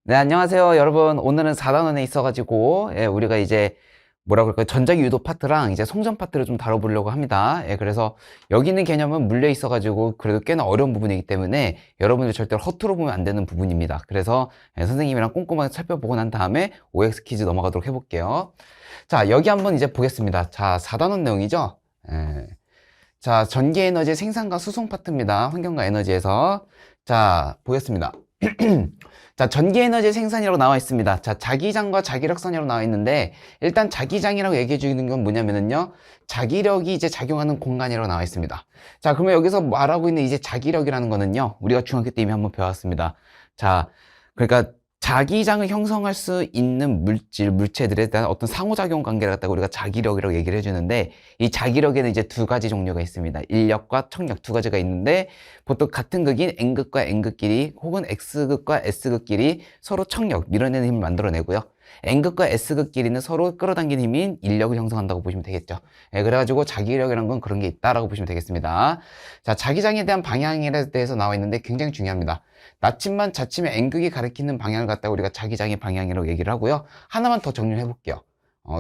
네, 안녕하세요, 여러분. 오늘은 4단원에 있어가지고, 우리가 이제, 뭐라 그럴까요? 전자기 유도 파트랑 이제 송전 파트를 좀 다뤄보려고 합니다. 그래서 여기 있는 개념은 물려 있어가지고, 그래도 꽤나 어려운 부분이기 때문에 여러분들 절대로 허투루 보면 안 되는 부분입니다. 그래서 선생님이랑 꼼꼼하게 살펴보고 난 다음에 OX 퀴즈 넘어가도록 해볼게요. 자, 여기 한번 이제 보겠습니다. 자, 4단원 내용이죠? 자, 전기 에너지 생산과 수송 파트입니다. 환경과 에너지에서. 자, 보겠습니다. 자, 전기 에너지 생산이라고 나와 있습니다. 자, 자기장과 자기력선이라고 나와 있는데, 일단 자기장이라고 얘기해 주는 건 뭐냐면은요, 자기력이 이제 작용하는 공간이라고 나와 있습니다. 자, 그러면 여기서 말하고 있는 이제 자기력이라는 거는요, 우리가 중학교 때 이미 한번 배웠습니다. 자, 그러니까 자기장을 형성할 수 있는 물체들에 대한 어떤 상호작용 관계를 갖다가 우리가 자기력이라고 얘기를 해주는데, 이 자기력에는 이제 두 가지 종류가 있습니다. 인력과 척력 두 가지가 있는데, 보통 같은 극인 N극과 N극끼리 혹은 X극과 S극끼리 서로 척력, 밀어내는 힘을 만들어내고요. N극과 S극끼리는 서로 끌어당기는 힘인 인력을 형성한다고 보시면 되겠죠. 그래가지고 자기력이라는 건 그런 게 있다라고 보시면 되겠습니다. 자, 자기장에 대한 방향에 대해서 나와 있는데 굉장히 중요합니다. 나침반 자침의 N극이 가리키는 방향을 갖다가 우리가 자기장의 방향이라고 얘기를 하고요. 하나만 더 정리를 해볼게요.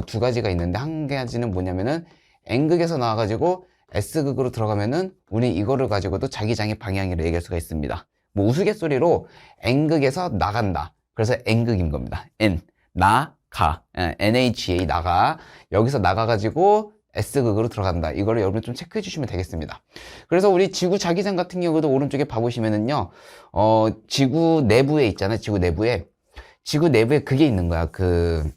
두 가지가 있는데 한 가지는 뭐냐면은 N극에서 나와가지고 S극으로 들어가면은 우리 이거를 가지고도 자기장의 방향이라고 얘기할 수가 있습니다. 뭐 우스갯소리로 N극에서 나간다. 그래서 N극인 겁니다. N 나가 NHA 나가 여기서 나가가지고 S극으로 들어간다. 이거를 여러분 좀 체크해 주시면 되겠습니다. 그래서 우리 지구 자기장 같은 경우도 오른쪽에 봐보시면은요, 지구 내부에 있잖아요. 지구 내부에 그게 있는 거야. 그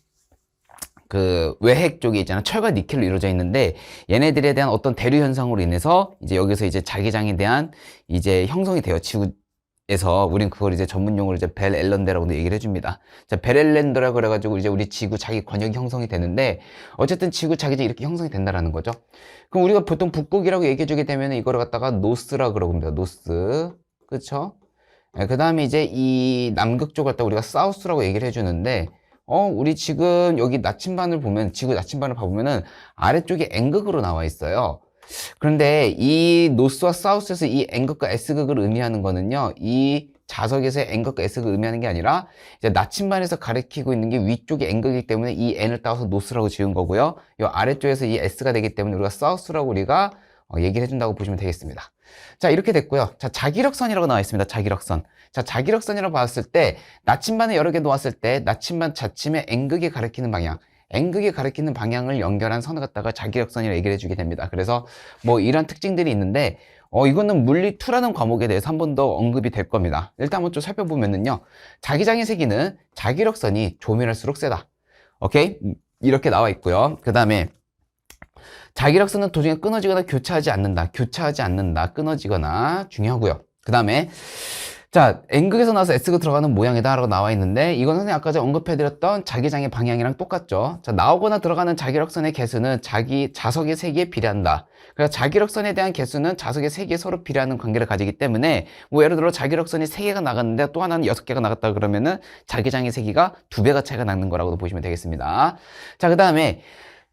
외핵 쪽에 있잖아. 철과 니켈로 이루어져 있는데 얘네들에 대한 어떤 대류 현상으로 인해서 이제 여기서 이제 자기장에 대한 이제 형성이 돼요. 지구에서 우린 그걸 이제 전문 용어로 이제 벨 앨런대라고도 얘기를 해줍니다. 자, 벨 앨런대라 그래가지고 이제 우리 지구 자기 권역이 형성이 되는데 어쨌든 지구 자기장이 이렇게 형성이 된다라는 거죠. 그럼 우리가 보통 북극이라고 얘기해주게 되면 이거를 갖다가 노스라 그러고 합니다. 노스, 그쵸? 그 다음에 이제 이 남극 쪽을 갖다가 우리가 사우스라고 얘기를 해주는데 우리 지금 여기 나침반을 보면, 지구 나침반을 봐보면은 아래쪽에 N극으로 나와 있어요. 그런데 이 노스와 사우스에서 이 N극과 S극을 의미하는 거는요, 이 자석에서의 N극과 S극을 의미하는 게 아니라, 이제 나침반에서 가리키고 있는 게 위쪽이 N극이기 때문에 이 N을 따서 노스라고 지은 거고요. 이 아래쪽에서 이 S가 되기 때문에 우리가 사우스라고 우리가 얘기를 해준다고 보시면 되겠습니다. 자, 이렇게 됐고요. 자, 자기력선이라고 나와 있습니다. 자기력선. 자, 자기력선이라고 봤을 때 나침반을 여러 개 놓았을 때 나침반 자침의 N극이 가리키는 방향, N극이 가리키는 방향을 연결한 선을 갖다가 자기력선이라고 얘기를 해주게 됩니다. 그래서 뭐 이런 특징들이 있는데 이거는 물리2라는 과목에 대해서 한 번 더 언급이 될 겁니다. 일단 한번 좀 살펴보면은요. 자기장의 세기는 자기력선이 조밀할수록 세다. 오케이? 이렇게 나와 있고요. 그 다음에 자기력선은 도중에 끊어지거나 교차하지 않는다. 끊어지거나 중요하고요. 그 다음에 자, N극에서 나와서 S극 들어가는 모양이다 라고 나와 있는데 이건 선생님 아까 전에 언급해드렸던 자기장의 방향이랑 똑같죠. 자, 나오거나 들어가는 자기력선의 개수는 자석의 세기에 비례한다. 그래서 자기력선에 대한 개수는 자석의 세기에 서로 비례하는 관계를 가지기 때문에 뭐 예를 들어 자기력선이 3개가 나갔는데 또 하나는 6개가 나갔다 그러면은 자기장의 세기가 2배가 차이가 나는 거라고도 보시면 되겠습니다. 자, 그 다음에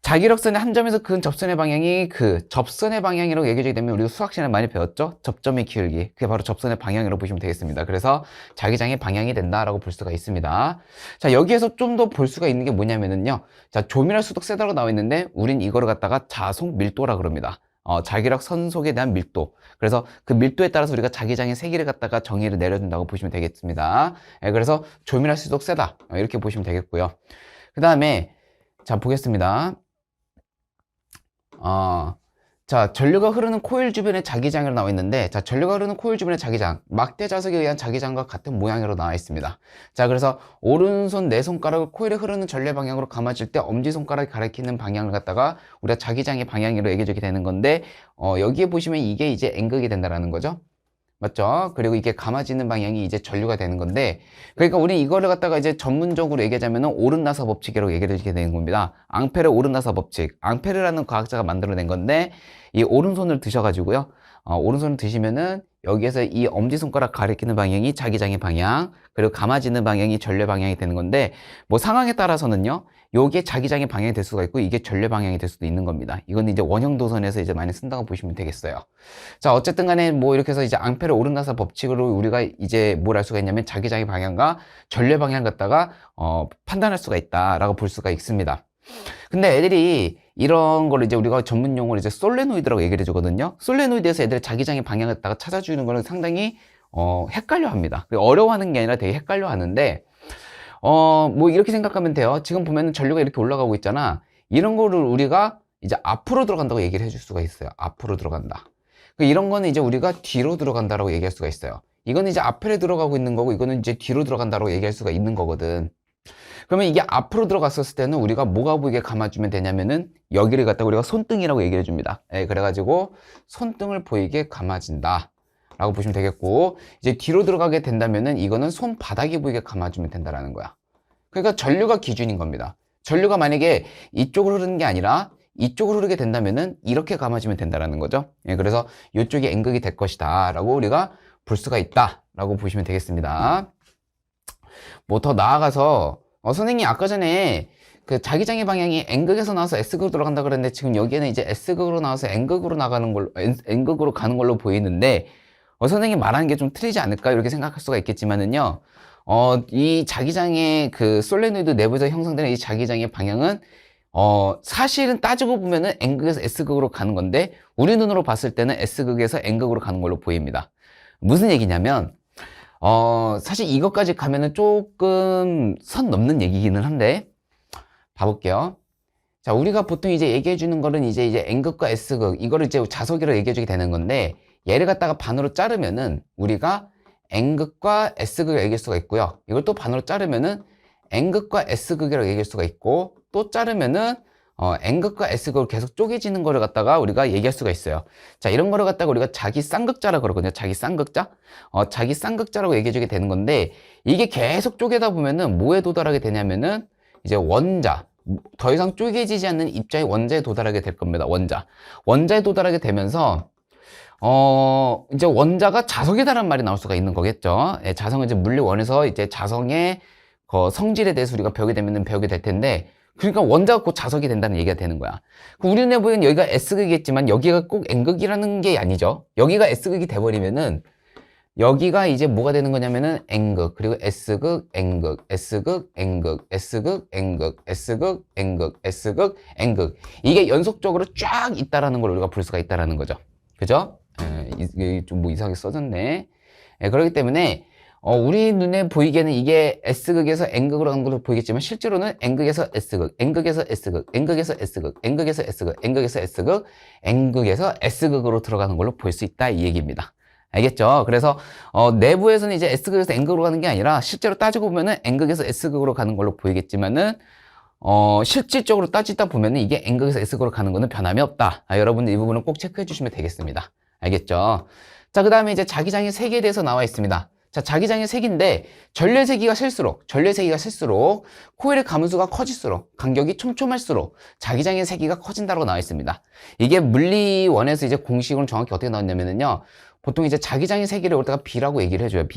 자기력선의 한 점에서 그은 접선의 방향이 그 접선의 방향이라고 얘기해주게 되면 우리가 수학 시간에 많이 배웠죠? 접점의 기울기. 그게 바로 접선의 방향이라고 보시면 되겠습니다. 그래서 자기장의 방향이 된다라고 볼 수가 있습니다. 자, 여기에서 좀 더 볼 수가 있는 게 뭐냐면은요. 자, 조밀할수록 세다고 나와 있는데 우린 이거를 갖다가 자속 밀도라 그럽니다. 자기력 선속에 대한 밀도. 그래서 그 밀도에 따라서 우리가 자기장의 세기를 갖다가 정의를 내려준다고 보시면 되겠습니다. 그래서 조밀할수록 세다. 이렇게 보시면 되겠고요. 그 다음에 자, 보겠습니다. 자, 전류가 흐르는 코일 주변의 자기장이라고 나와 있는데, 자, 전류가 흐르는 코일 주변의 자기장, 막대 자석에 의한 자기장과 같은 모양으로 나와 있습니다. 자, 그래서 오른손 네 손가락을 코일에 흐르는 전류의 방향으로 감아줄 때 엄지손가락이 가리키는 방향을 갖다가 우리가 자기장의 방향으로 얘기해주게 되는 건데, 여기에 보시면 이게 이제 N극이 된다라는 거죠. 맞죠? 그리고 이게 감아지는 방향이 이제 전류가 되는 건데, 그러니까 우리 이거를 갖다가 이제 전문적으로 얘기하자면은 오른나사 법칙이라고 얘기를 해주게 되는 겁니다. 앙페르 오른나사 법칙. 앙페르라는 과학자가 만들어낸 건데, 이 오른손을 드셔가지고요. 오른손을 드시면은 여기에서 이 엄지손가락 가리키는 방향이 자기장의 방향, 그리고 감아지는 방향이 전뢰 방향이 되는 건데, 뭐 상황에 따라서는요, 요게 자기장의 방향이 될 수가 있고, 이게 전뢰 방향이 될 수도 있는 겁니다. 이건 이제 원형 도선에서 이제 많이 쓴다고 보시면 되겠어요. 자, 어쨌든 간에 뭐 이렇게 해서 이제 앙페르 오른나사 법칙으로 우리가 이제 뭘 알 수가 있냐면, 자기장의 방향과 전뢰 방향 갖다가, 판단할 수가 있다라고 볼 수가 있습니다. 근데 애들이 이런 걸 이제 우리가 전문 용어로 이제 솔레노이드라고 얘기를 해주거든요. 솔레노이드에서 애들이 자기장의 방향을 갖다가 찾아주는 거는 상당히 헷갈려 합니다. 어려워하는 게 아니라 되게 헷갈려 하는데, 뭐 이렇게 생각하면 돼요. 지금 보면은 전류가 이렇게 올라가고 있잖아. 이런 거를 우리가 이제 앞으로 들어간다고 얘기를 해줄 수가 있어요. 앞으로 들어간다. 이런 거는 이제 우리가 뒤로 들어간다라고 얘기할 수가 있어요. 이거는 이제 앞에 들어가고 있는 거고, 이거는 이제 뒤로 들어간다라고 얘기할 수가 있는 거거든. 그러면 이게 앞으로 들어갔었을 때는 우리가 뭐가 보이게 감아주면 되냐면은 여기를 갖다가 우리가 손등이라고 얘기를 해줍니다. 예, 그래가지고 손등을 보이게 감아진다 라고 보시면 되겠고, 이제 뒤로 들어가게 된다면은 이거는 손바닥이 보이게 감아주면 된다라는 거야. 그러니까 전류가 기준인 겁니다. 전류가 만약에 이쪽으로 흐르는 게 아니라 이쪽으로 흐르게 된다면은 이렇게 감아주면 된다라는 거죠. 예, 그래서 이쪽이 N극이 될 것이다 라고 우리가 볼 수가 있다 라고 보시면 되겠습니다. 뭐 더 나아가서 선생님 아까 전에 그 자기장의 방향이 N극에서 나와서 S극으로 들어간다 그랬는데, 지금 여기에는 이제 S극으로 나와서 N극으로 나가는 걸로, N극으로 가는 걸로 보이는데, 선생님 말하는 게 좀 틀리지 않을까 이렇게 생각할 수가 있겠지만은요, 이 자기장의 그 솔레노이드 내부에서 형성되는 이 자기장의 방향은 사실은 따지고 보면은 N극에서 S극으로 가는 건데, 우리 눈으로 봤을 때는 S극에서 N극으로 가는 걸로 보입니다. 무슨 얘기냐면, 사실 이것까지 가면은 조금 선 넘는 얘기기는 한데, 봐볼게요. 자, 우리가 보통 이제 얘기해 주는 거는 이제 N극과 S극, 이거를 이제 자석이라고 얘기해 주게 되는 건데, 얘를 갖다가 반으로 자르면은 우리가 N극과 S극을 얘기할 수가 있고요. 이걸 또 반으로 자르면은 N극과 S극이라고 얘기할 수가 있고, 또 자르면은 N극과 S극으로 계속 쪼개지는 거를 갖다가 우리가 얘기할 수가 있어요. 자, 이런 거를 갖다가 우리가 자기 쌍극자라고 그러거든요. 자기 쌍극자? 자기 쌍극자라고 얘기해 주게 되는 건데, 이게 계속 쪼개다 보면은 뭐에 도달하게 되냐면은 이제 원자, 더 이상 쪼개지지 않는 입자의 원자에 도달하게 될 겁니다. 원자에 도달하게 되면서 이제 원자가 자석이다라는 말이 나올 수가 있는 거겠죠. 예, 자성은 이제 물리원에서 이제 자성의 성질에 대해서 우리가 배우게 되면은 배우게 될 텐데, 그러니까 원자가 곧 자석이 된다는 얘기가 되는 거야. 우리 눈에 보이는 여기가 S극이겠지만 여기가 꼭 N극이라는 게 아니죠. 여기가 S극이 돼버리면은 여기가 이제 뭐가 되는 거냐면은 N극, 그리고 S극, N극, S극, N극, S극, N극, S극, N극, S극, N극. 이게 연속적으로 쫙 있다라는 걸 우리가 볼 수가 있다라는 거죠. 그죠? 이게 좀 뭐 이상하게 써졌네. 그렇기 때문에 우리 눈에 보이기에는 이게 S극에서 N극으로 가는 걸로 보이겠지만, 실제로는 N극에서 S극, N극에서 S극, N극에서 S극, N극에서 S극, N극에서 S극, N극에서 S극으로 들어가는 걸로 볼 수 있다 이 얘기입니다. 알겠죠? 그래서 내부에서는 이제 S극에서 N극으로 가는 게 아니라 실제로 따지고 보면은 N극에서 S극으로 가는 걸로 보이겠지만은 실질적으로 따지다 보면은 이게 N극에서 S극으로 가는 거는 변함이 없다. 여러분들 이 부분은 꼭 체크해 주시면 되겠습니다. 알겠죠? 자, 그 다음에 이제 자기장의 색에 대해서 나와 있습니다. 자, 자기장의 색인데 전류의 세기가 셀수록 코일의 가문수가 커질수록, 간격이 촘촘할수록 자기장의 세기가 커진다고 나와 있습니다. 이게 물리원에서 이제 공식으로 정확히 어떻게 나왔냐면요, 보통 이제 자기장의 세기를 여기다가 B라고 얘기를 해줘요.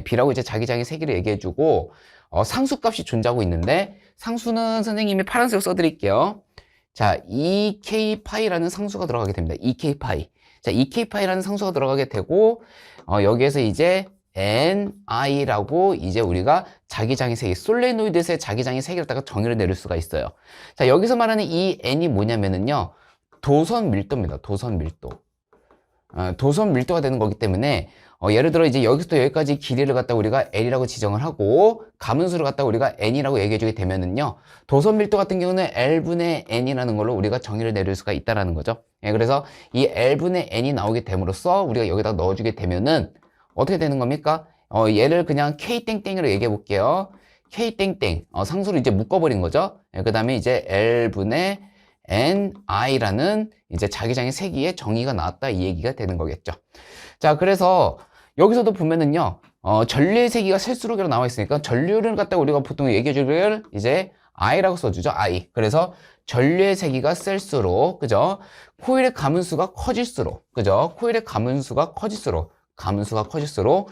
B라고 이제 자기장의 세기를 얘기해주고, 상수값이 존재하고 있는데, 상수는 선생님이 파란색으로 써드릴게요. 자, EK파이라는 상수가 들어가게 됩니다. EK파이. 자, EK파이라는 상수가 들어가게 되고, 여기에서 이제 NI라고 이제 우리가 자기장의 세기, 솔레노이드에서의 자기장의 세기를 갖다가 정의를 내릴 수가 있어요. 자, 여기서 말하는 이 N이 뭐냐면은요, 도선 밀도입니다. 도선 밀도. 도선 밀도가 되는 거기 때문에, 예를 들어 이제 여기서부터 여기까지 길이를 갖다 우리가 L이라고 지정을 하고, 가문수를 갖다 우리가 N이라고 얘기해주게 되면은요, 도선 밀도 같은 경우는 L분의 N이라는 걸로 우리가 정의를 내릴 수가 있다라는 거죠. 예, 그래서 이 L분의 N이 나오게 됨으로써 우리가 여기다 넣어주게 되면은, 어떻게 되는 겁니까? 얘를 그냥 K땡땡으로 얘기해 볼게요. K땡땡. 상수로 이제 묶어버린 거죠. 예, 그 다음에 이제 L분의 NI라는 이제 자기장의 세기의 정의가 나왔다 이 얘기가 되는 거겠죠. 자, 그래서 여기서도 보면은요, 전류의 세기가 셀수록이라고 나와 있으니까 전류를 갖다가 우리가 보통 얘기해 주기를 이제 I라고 써주죠. I. 그래서 전류의 세기가 셀수록, 그죠? 코일의 가문수가 커질수록, 그죠? 코일의 가문수가 커질수록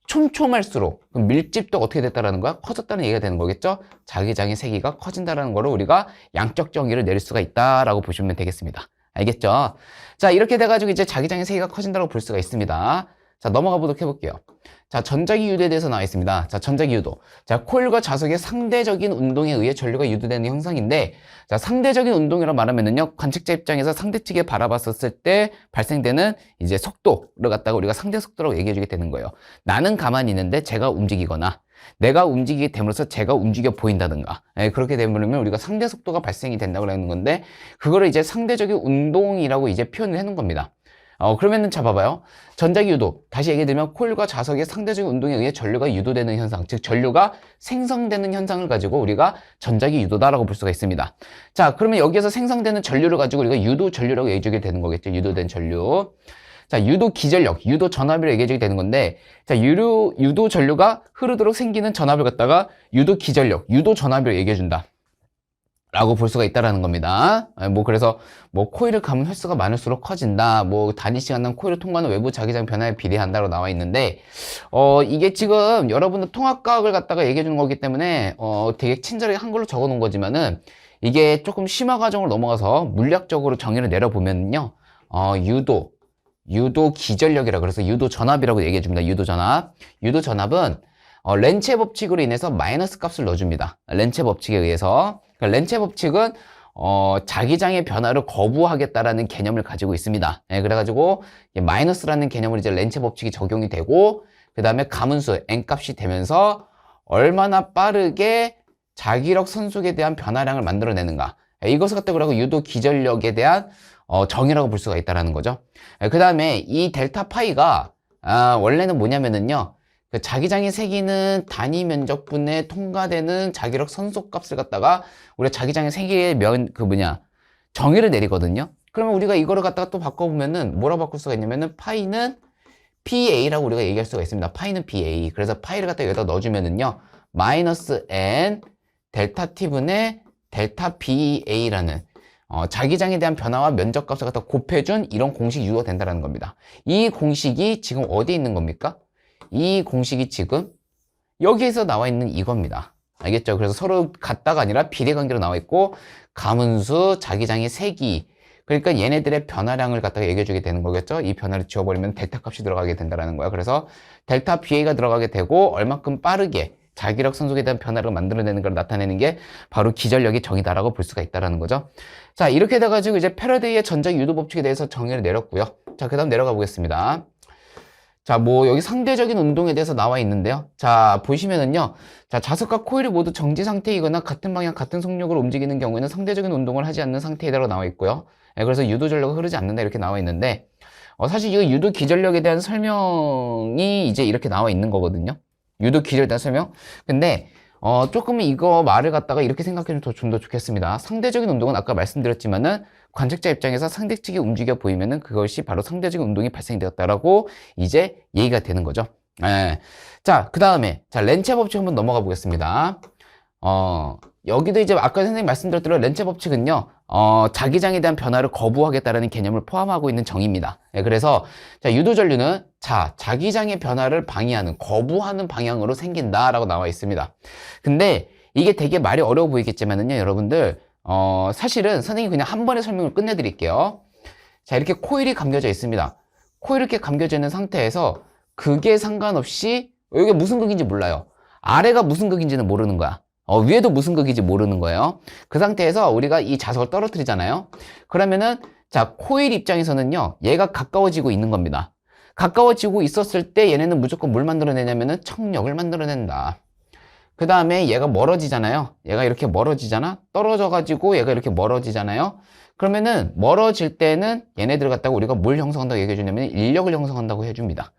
촘촘할수록 그럼 밀집도가 어떻게 됐다라는 거야? 커졌다는 얘기가 되는 거겠죠? 자기장의 세기가 커진다라는 거를 우리가 양적 정의를 내릴 수가 있다라고 보시면 되겠습니다. 알겠죠? 자, 이렇게 돼가지고 이제 자기장의 세기가 커진다고 볼 수가 있습니다. 자, 넘어가 보도록 해볼게요. 자, 전자기 유도에 대해서 나와 있습니다. 자, 전자기 유도. 자, 코일과 자석의 상대적인 운동에 의해 전류가 유도되는 형상인데, 자, 상대적인 운동이라고 말하면은요, 관측자 입장에서 상대 측에 바라봤었을 때 발생되는 이제 속도를 갖다가 우리가 상대 속도라고 얘기해주게 되는 거예요. 나는 가만히 있는데 제가 움직이거나, 내가 움직이게 됨으로써 제가 움직여 보인다든가, 그렇게 되면 우리가 상대 속도가 발생이 된다고 하는 건데, 그거를 이제 상대적인 운동이라고 이제 표현을 해놓은 겁니다. 그러면은 자 봐봐요. 전자기 유도, 다시 얘기해드리면 코일과 자석의 상대적인 운동에 의해 전류가 유도되는 현상, 즉 전류가 생성되는 현상을 가지고 우리가 전자기 유도다라고 볼 수가 있습니다. 자, 그러면 여기에서 생성되는 전류를 가지고 우리가 유도 전류라고 얘기해주게 되는 거겠죠. 유도된 전류. 자, 유도 기전력, 유도 전압이라고 얘기해주게 되는 건데, 자, 유도 전류가 흐르도록 생기는 전압을 갖다가 유도 기전력, 유도 전압이라고 얘기해준다 라고 볼 수가 있다라는 겁니다. 그래서 코일을 감은 횟수가 많을수록 커진다. 단위 시간 코일을 통과하는 외부 자기장 변화에 비례한다고 나와 있는데, 이게 지금 여러분들 통합과학을 갖다가 얘기해 주는 거기 때문에, 되게 친절하게 한글로 적어 놓은 거지만은, 이게 조금 심화 과정으로 넘어가서 물리학적으로 정의를 내려보면요, 유도 기전력이라 그래서 유도 전압이라고 얘기해 줍니다. 유도 전압. 유도 전압은, 렌체 법칙으로 인해서 마이너스 값을 넣어줍니다. 렌체 법칙에 의해서. 렌체 법칙은 자기장의 변화를 거부하겠다라는 개념을 가지고 있습니다. 그래가지고 마이너스라는 개념으로 이제 렌체 법칙이 적용이 되고, 그 다음에 가문수 n 값이 되면서 얼마나 빠르게 자기력 선속에 대한 변화량을 만들어내는가, 이것을 갖다가 그러고 유도 기전력에 대한 정의라고 볼 수가 있다는 거죠. 그 다음에 이 델타 파이가 원래는 뭐냐면은요, 그 자기장의 세기는 단위 면적분에 통과되는 자기력 선속값을 갖다가 우리가 자기장의 세기의 정의를 내리거든요. 그러면 우리가 이거를 갖다가 또 바꿔보면은 뭐라고 바꿀 수가 있냐면은 파이는 PA라고 우리가 얘기할 수가 있습니다. 파이는 PA. 그래서 파이를 갖다가 여기다 넣어주면은요, 마이너스 N 델타 T분의 델타 BA라는 자기장에 대한 변화와 면적값을 갖다 곱해준 이런 공식이 유도가 된다는 겁니다. 이 공식이 지금 어디에 있는 겁니까? 이 공식이 지금 여기에서 나와 있는 이겁니다. 알겠죠? 그래서 서로 같다가 아니라 비례관계로 나와 있고, 가문수, 자기장의 세기, 그러니까 얘네들의 변화량을 갖다가 얘기해 주게 되는 거겠죠? 이 변화를 지워버리면 델타 값이 들어가게 된다는 거야. 그래서 델타 BA가 들어가게 되고, 얼마큼 빠르게 자기력 선속에 대한 변화를 만들어내는 걸 나타내는 게 바로 기전력의 정의다라고 볼 수가 있다는 거죠. 자, 이렇게 돼가지고 이제 패러데이의 전자 유도 법칙에 대해서 정의를 내렸고요. 자, 그 다음 내려가 보겠습니다. 자, 여기 상대적인 운동에 대해서 나와 있는데요. 자, 보시면은요. 자, 자석과 코일이 모두 정지 상태이거나 같은 방향, 같은 속력으로 움직이는 경우에는 상대적인 운동을 하지 않는 상태이다라고 나와 있고요. 그래서 유도 전력이 흐르지 않는다 이렇게 나와 있는데, 사실 이 유도 기전력에 대한 설명이 이제 이렇게 나와 있는 거거든요. 유도 기전력에 대한 설명. 근데, 조금 이거 말을 갖다가 이렇게 생각해주면 좀 더 좋겠습니다. 상대적인 운동은 아까 말씀드렸지만은, 관측자 입장에서 상대 측이 움직여 보이면은 그것이 바로 상대적인 운동이 발생되었다라고 이제 얘기가 되는 거죠. 자, 그 다음에, 자, 렌체 법칙 한번 넘어가 보겠습니다. 여기도 이제 아까 선생님 말씀드렸던 렌체 법칙은요, 자기장에 대한 변화를 거부하겠다라는 개념을 포함하고 있는 정의입니다. 그래서, 자, 유도전류는, 자기장의 변화를 방해하는, 거부하는 방향으로 생긴다라고 나와 있습니다. 근데 이게 되게 말이 어려워 보이겠지만은요, 여러분들, 사실은 선생님이 그냥 한 번에 설명을 끝내드릴게요. 자, 이렇게 코일이 감겨져 있습니다. 코일이 이렇게 감겨져 있는 상태에서 극에 상관없이, 여기가 무슨 극인지 몰라요. 아래가 무슨 극인지는 모르는 거야. 위에도 무슨 극인지 모르는 거예요. 그 상태에서 우리가 이 자석을 떨어뜨리잖아요. 그러면은, 자, 코일 입장에서는요, 얘가 가까워지고 있는 겁니다. 가까워지고 있었을 때 얘네는 무조건 뭘 만들어내냐면은 청력을 만들어낸다. 그 다음에 얘가 멀어지잖아요. 얘가 이렇게 멀어지잖아. 떨어져가지고 얘가 이렇게 멀어지잖아요. 그러면은 멀어질 때는 얘네들 갖다가 우리가 뭘 형성한다고 얘기해 주냐면 인력을 형성한다고 해줍니다.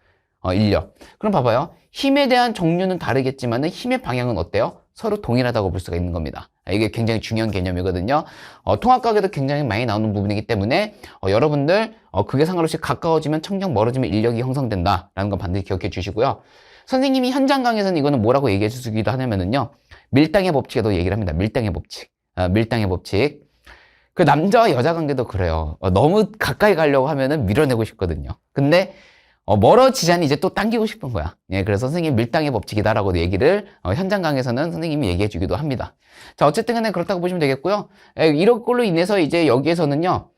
인력. 그럼 봐봐요. 힘에 대한 종류는 다르겠지만은 힘의 방향은 어때요? 서로 동일하다고 볼 수가 있는 겁니다. 이게 굉장히 중요한 개념이거든요. 통합과학에도 굉장히 많이 나오는 부분이기 때문에 여러분들 그게 상관없이 가까워지면 청력, 멀어지면 인력이 형성된다라는 건 반드시 기억해 주시고요. 선생님이 현장 강의에서는 이거는 뭐라고 얘기해 주기도 하냐면은요, 밀당의 법칙에도 얘기를 합니다. 밀당의 법칙. 밀당의 법칙. 그 남자와 여자 관계도 그래요. 너무 가까이 가려고 하면은 밀어내고 싶거든요. 근데 멀어지자니 이제 또 당기고 싶은 거야. 예, 그래서 선생님 밀당의 법칙이다라고 얘기를 현장 강의에서는 선생님이 얘기해 주기도 합니다. 자, 어쨌든 간에 그렇다고 보시면 되겠고요. 예, 이런 걸로 인해서 이제 여기에서는요,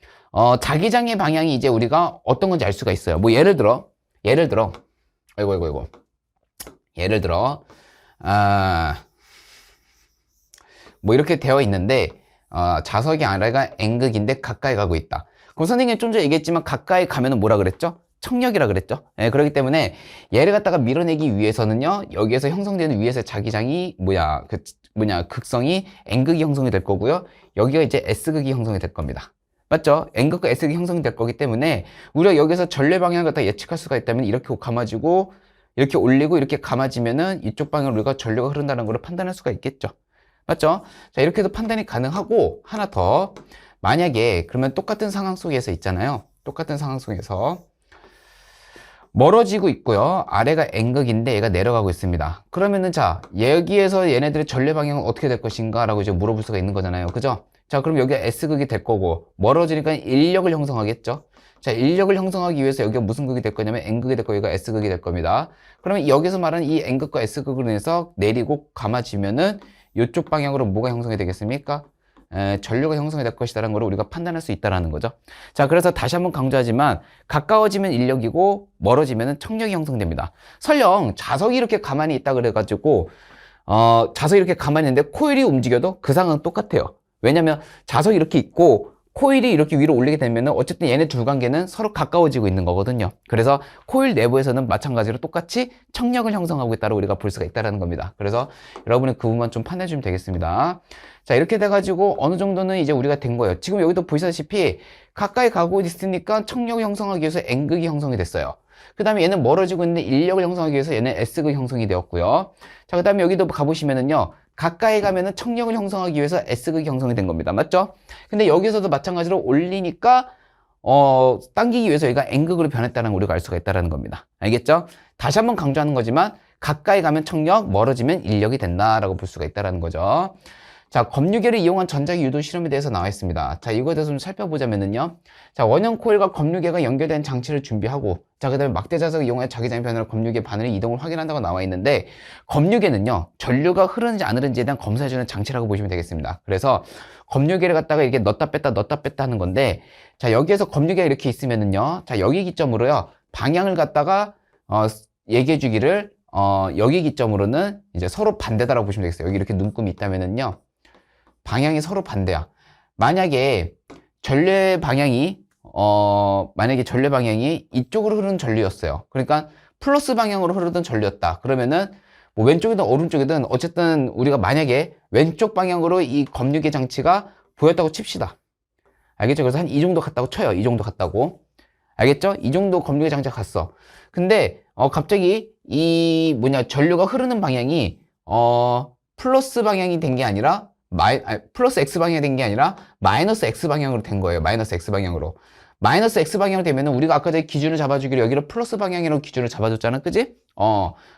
자기장의 방향이 이제 우리가 어떤 건지 알 수가 있어요. 뭐 예를 들어, 아이고. 예를 들어, 뭐 이렇게 되어 있는데, 자석이 아래가 N극인데 가까이 가고 있다. 그럼 선생님이 좀 전에 얘기했지만 가까이 가면은 뭐라 그랬죠? 청력이라 그랬죠. 예, 그렇기 때문에 얘를 갖다가 밀어내기 위해서는요, 여기에서 형성되는 위에서 자기장이 극성이 N극이 형성이 될 거고요. 여기가 이제 S극이 형성이 될 겁니다. 맞죠? N극과 S극이 형성이 될 거기 때문에 우리가 여기서 전례 방향을 갖다 예측할 수가 있다면 이렇게 감아지고 이렇게 올리고 이렇게 감아지면은 이쪽 방향으로 우리가 전류가 흐른다는 걸 판단할 수가 있겠죠. 맞죠? 자, 이렇게 해서 판단이 가능하고 하나 더, 만약에 그러면 똑같은 상황 속에서 있잖아요. 똑같은 상황 속에서 멀어지고 있고요. 아래가 N극인데 얘가 내려가고 있습니다. 그러면은 자, 여기에서 얘네들의 전례 방향은 어떻게 될 것인가 라고 이제 물어볼 수가 있는 거잖아요. 그죠? 자, 그럼 여기가 S극이 될 거고 멀어지니까 인력을 형성하겠죠. 자, 인력을 형성하기 위해서 여기가 무슨 극이 될 거냐면 N극이 될 거고 여기가 S극이 될 겁니다. 그러면 여기서 말하는 이 N극과 S극으로 인해서 내리고 감아지면은 이쪽 방향으로 뭐가 형성이 되겠습니까? 전류가 형성이 될 것이다라는 걸 우리가 판단할 수 있다라는 거죠. 자, 그래서 다시 한번 강조하지만 가까워지면 인력이고 멀어지면 청력이 형성됩니다. 설령 자석이 이렇게 가만히 있다 그래가지고 자석이 이렇게 가만히 있는데 코일이 움직여도 그 상황은 똑같아요. 왜냐면 자석이 이렇게 있고 코일이 이렇게 위로 올리게 되면 어쨌든 얘네 둘 관계는 서로 가까워지고 있는 거거든요. 그래서 코일 내부에서는 마찬가지로 똑같이 청력을 형성하고 있다고 우리가 볼 수가 있다는 겁니다. 그래서 여러분이 그 부분만 좀 판단해 주면 되겠습니다. 자, 이렇게 돼가지고 어느 정도는 이제 우리가 된 거예요. 지금 여기도 보시다시피 가까이 가고 있으니까 청력을 형성하기 위해서 N극이 형성이 됐어요. 그 다음에 얘는 멀어지고 있는데 인력을 형성하기 위해서 얘는 S극이 형성이 되었고요. 자, 그 다음에 여기도 가보시면은요, 가까이 가면은 청력을 형성하기 위해서 S극이 형성이 된 겁니다. 맞죠? 근데 여기서도 마찬가지로 올리니까 당기기 위해서 얘가 N극으로 변했다는 걸 우리가 알 수가 있다는 겁니다. 알겠죠? 다시 한번 강조하는 거지만 가까이 가면 청력, 멀어지면 인력이 된다라고 볼 수가 있다는 거죠. 자, 검유계를 이용한 전자기 유도 실험에 대해서 나와 있습니다. 자, 이거에 대해서 좀 살펴보자면은요. 자, 원형 코일과 검유계가 연결된 장치를 준비하고, 자, 그 다음에 막대 자석을 이용해 자기장 변화로 검유계 바늘의 이동을 확인한다고 나와 있는데, 검유계는요, 전류가 흐르는지 안 흐르는지에 대한 검사해주는 장치라고 보시면 되겠습니다. 그래서 검유계를 갖다가 이렇게 넣었다 뺐다 하는 건데, 자, 여기에서 검유계가 이렇게 있으면은요, 자, 여기 기점으로요, 방향을 갖다가, 얘기해 주기를, 여기 기점으로는 이제 서로 반대다라고 보시면 되겠어요. 여기 이렇게 눈금이 있다면은요, 방향이 서로 반대야. 만약에 전례 방향이 이쪽으로 흐르는 전류였어요. 그러니까 플러스 방향으로 흐르던 전류였다. 그러면은 뭐 왼쪽이든 오른쪽이든 어쨌든 우리가 만약에 왼쪽 방향으로 이 검유계 장치가 보였다고 칩시다. 알겠죠? 그래서 한 이 정도 갔다고 쳐요. 이 정도 갔다고. 알겠죠? 이 정도 검유계 장치가 갔어. 근데 갑자기 이 전류가 흐르는 방향이 플러스 방향이 된 게 아니라 플러스 X 방향이 된 게 아니라 마이너스 X 방향으로 된 거예요. 마이너스 X 방향으로. 마이너스 X 방향으로 되면은 우리가 아까 전에 기준을 잡아주기로 여기를 플러스 방향이라고 기준을 잡아줬잖아. 그지?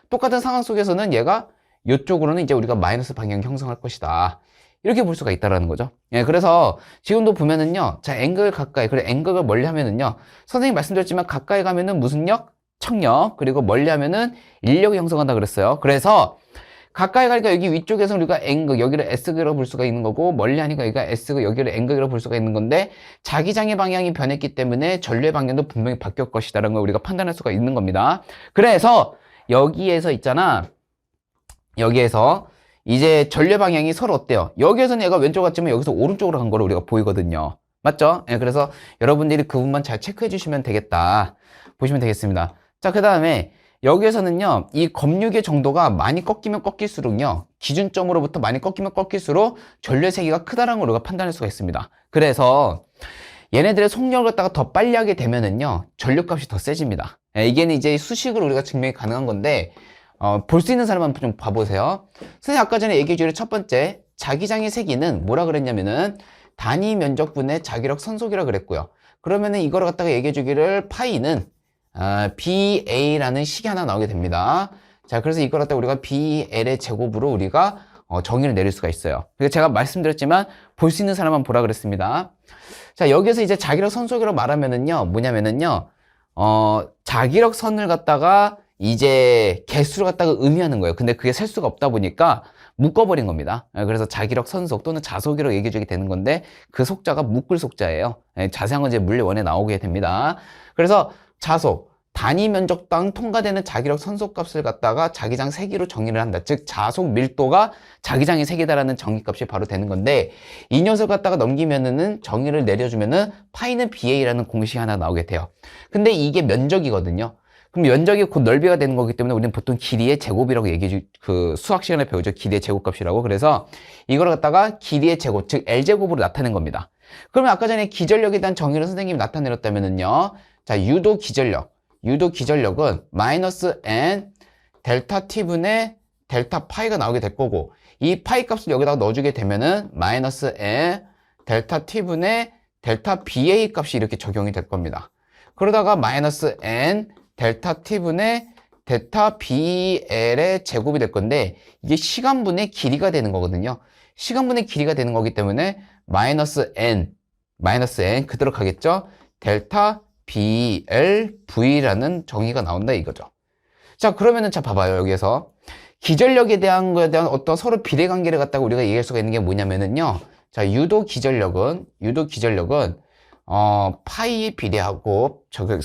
똑같은 상황 속에서는 얘가 이쪽으로는 이제 우리가 마이너스 방향 형성할 것이다. 이렇게 볼 수가 있다라는 거죠. 예, 그래서 지금도 보면은요. 자, N극을 가까이, 그래, N극을 멀리 하면은요. 선생님 말씀드렸지만 가까이 가면은 무슨 력? 청력. 그리고 멀리 하면은 인력이 형성한다 그랬어요. 그래서 가까이 가니까 여기 위쪽에서 우리가 N극, 여기를 S극이라고 볼 수가 있는 거고, 멀리 하니까 여기가 S극, 여기를 N극이라고 볼 수가 있는 건데, 자기장의 방향이 변했기 때문에 전류의 방향도 분명히 바뀔 것이다라는 걸 우리가 판단할 수가 있는 겁니다. 그래서 여기에서 있잖아. 여기에서 이제 전류의 방향이 서로 어때요? 여기에서는 얘가 왼쪽 같지만 여기서 오른쪽으로 간 거로 우리가 보이거든요. 맞죠? 예, 그래서 여러분들이 그 부분만 잘 체크해 주시면 되겠다. 보시면 되겠습니다. 자, 그 다음에 여기에서는요, 이 검유계 정도가 많이 꺾이면 꺾일수록요, 기준점으로부터 많이 꺾이면 꺾일수록 전류의 세기가 크다라는 걸 우리가 판단할 수가 있습니다. 그래서 얘네들의 속력을 갖다가 더 빨리 하게 되면은요, 전류값이 더 세집니다. 이게 이제 수식으로 우리가 증명이 가능한 건데, 볼 수 있는 사람만 좀 봐보세요. 선생님 아까 전에 얘기해 주신 첫 번째, 자기장의 세기는 뭐라 그랬냐면은, 단위 면적분의 자기력 선속이라 그랬고요. 그러면은 이거를 갖다가 얘기해 주기를 파이는 BA라는 식이 하나 나오게 됩니다. 자, 그래서 이걸 갖다 우리가 BL의 제곱으로 우리가 정의를 내릴 수가 있어요. 그래서 제가 말씀드렸지만 볼 수 있는 사람만 보라 그랬습니다. 자, 여기서 이제 자기력 선속이라고 말하면은요, 뭐냐면은요, 자기력 선을 갖다가 이제 개수를 갖다가 의미하는 거예요. 근데 그게 셀 수가 없다 보니까 묶어버린 겁니다. 그래서 자기력 선속 또는 자속이라고 얘기해주게 되는 건데 그 속자가 묶을 속자예요. 자세한 건 이제 물리원에 나오게 됩니다. 그래서 자속, 단위 면적당 통과되는 자기력 선속값을 갖다가 자기장 세기로 정의를 한다. 즉 자속 밀도가 자기장의 세기다라는 정의값이 바로 되는 건데 이 녀석 갖다가 넘기면은 정의를 내려주면은 파이는 BA라는 공식이 하나 나오게 돼요. 근데 이게 면적이거든요. 그럼 면적이 곧 넓이가 되는 거기 때문에 우리는 보통 길이의 제곱이라고 얘기해 그 수학 시간에 배우죠. 길이의 제곱값이라고. 그래서 이걸 갖다가 길이의 제곱, 즉 L제곱으로 나타낸 겁니다. 그러면 아까 전에 기전력에 대한 정의를 선생님이 나타내렸다면은요. 자, 유도 기전력은 마이너스 n 델타 t분의 델타 파이가 나오게 될 거고 이 파이 값을 여기다가 넣어주게 되면은 마이너스 n 델타 t분의 델타 BA 값이 이렇게 적용이 될 겁니다. 그러다가 마이너스 n 델타 t분의 델타 BL의 제곱이 될 건데 이게 시간분의 길이가 되는 거거든요. 시간분의 길이가 되는 거기 때문에 마이너스 n 그대로 가겠죠. 델타 BLV라는 정의가 나온다 이거죠. 자, 그러면은 자 봐봐요. 여기에서 기전력에 대한 거에 대한 어떤 서로 비례관계를 갖다가 우리가 얘기할 수가 있는 게 뭐냐면은요. 자, 유도 기전력은 파이에 비례하고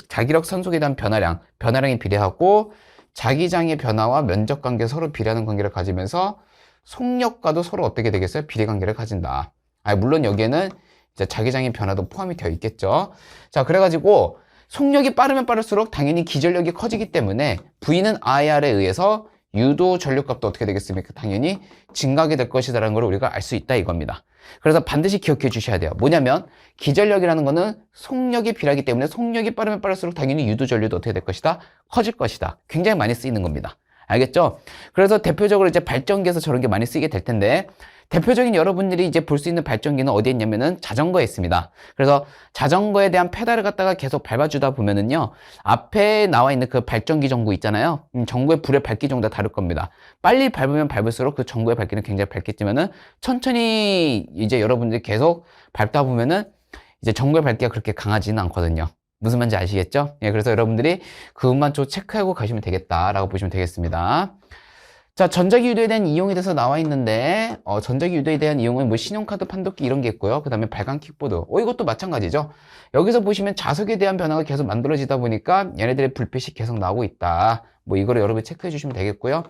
자기력 선속에 대한 변화량에 비례하고 자기장의 변화와 면적 관계 서로 비례하는 관계를 가지면서 속력과도 서로 어떻게 되겠어요? 비례관계를 가진다. 물론 여기에는 이제 자기장의 변화도 포함이 되어 있겠죠. 자, 그래가지고 속력이 빠르면 빠를수록 당연히 기전력이 커지기 때문에 V는 IR에 의해서 유도 전력값도 어떻게 되겠습니까? 당연히 증가하게 될 것이다라는 걸 우리가 알 수 있다 이겁니다. 그래서 반드시 기억해 주셔야 돼요. 뭐냐면 기전력이라는 거는 속력이 비례하기 때문에 속력이 빠르면 빠를수록 당연히 유도 전류도 어떻게 될 것이다? 커질 것이다. 굉장히 많이 쓰이는 겁니다. 알겠죠? 그래서 대표적으로 이제 발전기에서 저런 게 많이 쓰이게 될 텐데 대표적인 여러분들이 이제 볼 수 있는 발전기는 어디에 있냐면은 자전거에 있습니다. 그래서 자전거에 대한 페달을 갖다가 계속 밟아주다 보면은요, 앞에 나와 있는 그 발전기 전구 있잖아요. 전구의 불의 밝기 정도가 다를 겁니다. 빨리 밟으면 밟을수록 그 전구의 밝기는 굉장히 밝겠지만은 천천히 이제 여러분들이 계속 밟다 보면은 이제 전구의 밝기가 그렇게 강하지는 않거든요. 무슨 말인지 아시겠죠? 예, 그래서 여러분들이 그것만 좀 체크하고 가시면 되겠다라고 보시면 되겠습니다. 자, 전자기 유도에 대한 이용에 대해서 나와 있는데, 전자기 유도에 대한 이용은 뭐 신용카드 판독기 이런 게 있고요. 그 다음에 발광 킥보드. 이것도 마찬가지죠. 여기서 보시면 자석에 대한 변화가 계속 만들어지다 보니까 얘네들의 불빛이 계속 나오고 있다. 뭐 이거를 여러분이 체크해 주시면 되겠고요.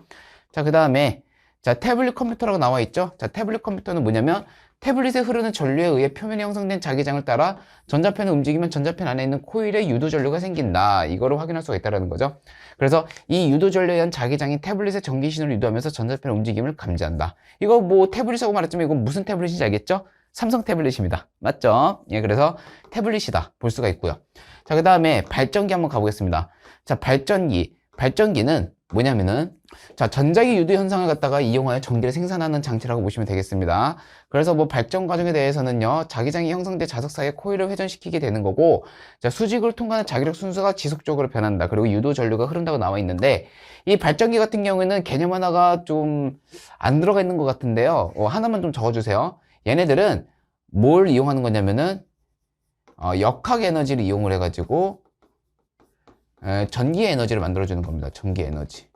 자, 그 다음에, 자, 태블릿 컴퓨터라고 나와 있죠. 자, 태블릿 컴퓨터는 뭐냐면, 태블릿에 흐르는 전류에 의해 표면에 형성된 자기장을 따라 전자펜을 움직이면 전자펜 안에 있는 코일에 유도 전류가 생긴다. 이거를 확인할 수가 있다는 거죠. 그래서 이 유도 전류에 의한 자기장이 태블릿의 전기 신호를 유도하면서 전자펜 움직임을 감지한다. 이거 뭐 태블릿이라고 말했지만 이건 무슨 태블릿인지 알겠죠? 삼성 태블릿입니다. 맞죠? 예, 그래서 태블릿이다. 볼 수가 있고요. 자, 그 다음에 발전기 한번 가보겠습니다. 자, 발전기는 뭐냐면은 자, 전자기 유도 현상을 갖다가 이용하여 전기를 생산하는 장치라고 보시면 되겠습니다. 그래서 뭐 발전 과정에 대해서는요, 자기장이 형성돼 자석 사이에 코일을 회전시키게 되는 거고, 자, 수직을 통과하는 자기력 순서가 지속적으로 변한다. 그리고 유도 전류가 흐른다고 나와 있는데, 이 발전기 같은 경우에는 개념 하나가 좀 안 들어가 있는 것 같은데요. 하나만 좀 적어주세요. 얘네들은 뭘 이용하는 거냐면은 역학 에너지를 이용을 해가지고 전기 에너지를 만들어주는 겁니다. 전기 에너지.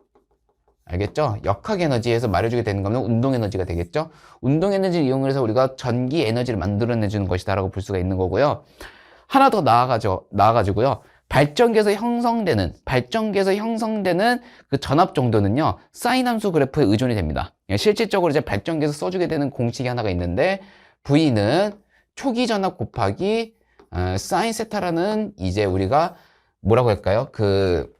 알겠죠? 역학 에너지에서 말해주게 되는 거는 운동 에너지가 되겠죠? 운동 에너지를 이용해서 우리가 전기 에너지를 만들어내주는 것이다 라고 볼 수가 있는 거고요. 하나 더 나아가지고요. 발전기에서 형성되는 그 전압 정도는요, 사인 함수 그래프에 의존이 됩니다. 실질적으로 이제 발전기에서 써주게 되는 공식이 하나가 있는데, V는 초기 전압 곱하기 사인 세타라는 이제 우리가 뭐라고 할까요? 그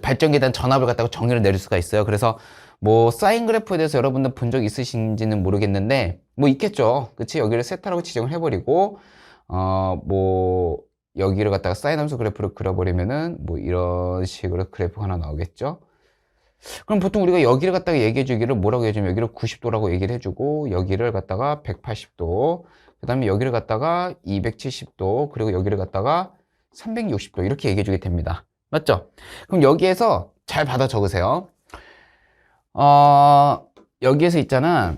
발전기에 대한 전압을 갖다가 정의를 내릴 수가 있어요. 그래서 뭐 사인 그래프에 대해서 여러분들 본 적 있으신지는 모르겠는데 뭐 있겠죠. 그치? 여기를 세타라고 지정을 해버리고 뭐 여기를 갖다가 사인 함수 그래프를 그려버리면은 뭐 이런 식으로 그래프가 하나 나오겠죠. 그럼 보통 우리가 여기를 갖다가 얘기해 주기를 뭐라고 해주면 여기를 90도라고 얘기를 해주고 여기를 갖다가 180도 그 다음에 여기를 갖다가 270도 그리고 여기를 갖다가 360도 이렇게 얘기해 주게 됩니다. 맞죠? 그럼 여기에서 잘 받아 적으세요. 여기에서 있잖아.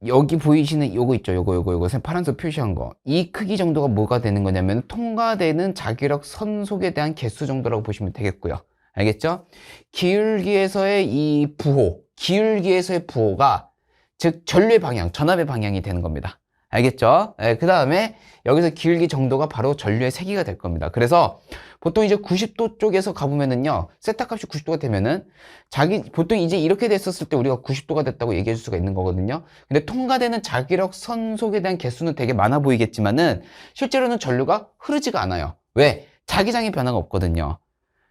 여기 보이시는 요거 있죠. 요거 파란색 표시한 거. 이 크기 정도가 뭐가 되는 거냐면 통과되는 자기력 선속에 대한 개수 정도라고 보시면 되겠고요. 알겠죠? 기울기에서의 이 부호, 기울기에서의 부호가 즉 전류의 방향, 전압의 방향이 되는 겁니다. 알겠죠? 그 다음에 여기서 기울기 정도가 바로 전류의 세기가 될 겁니다. 그래서 보통 이제 90도 쪽에서 가보면은요, 세타 값이 90도가 되면은 보통 이제 이렇게 됐었을 때 우리가 90도가 됐다고 얘기해 줄 수가 있는 거거든요. 근데 통과되는 자기력 선속에 대한 개수는 되게 많아 보이겠지만은 실제로는 전류가 흐르지가 않아요. 왜? 자기장의 변화가 없거든요.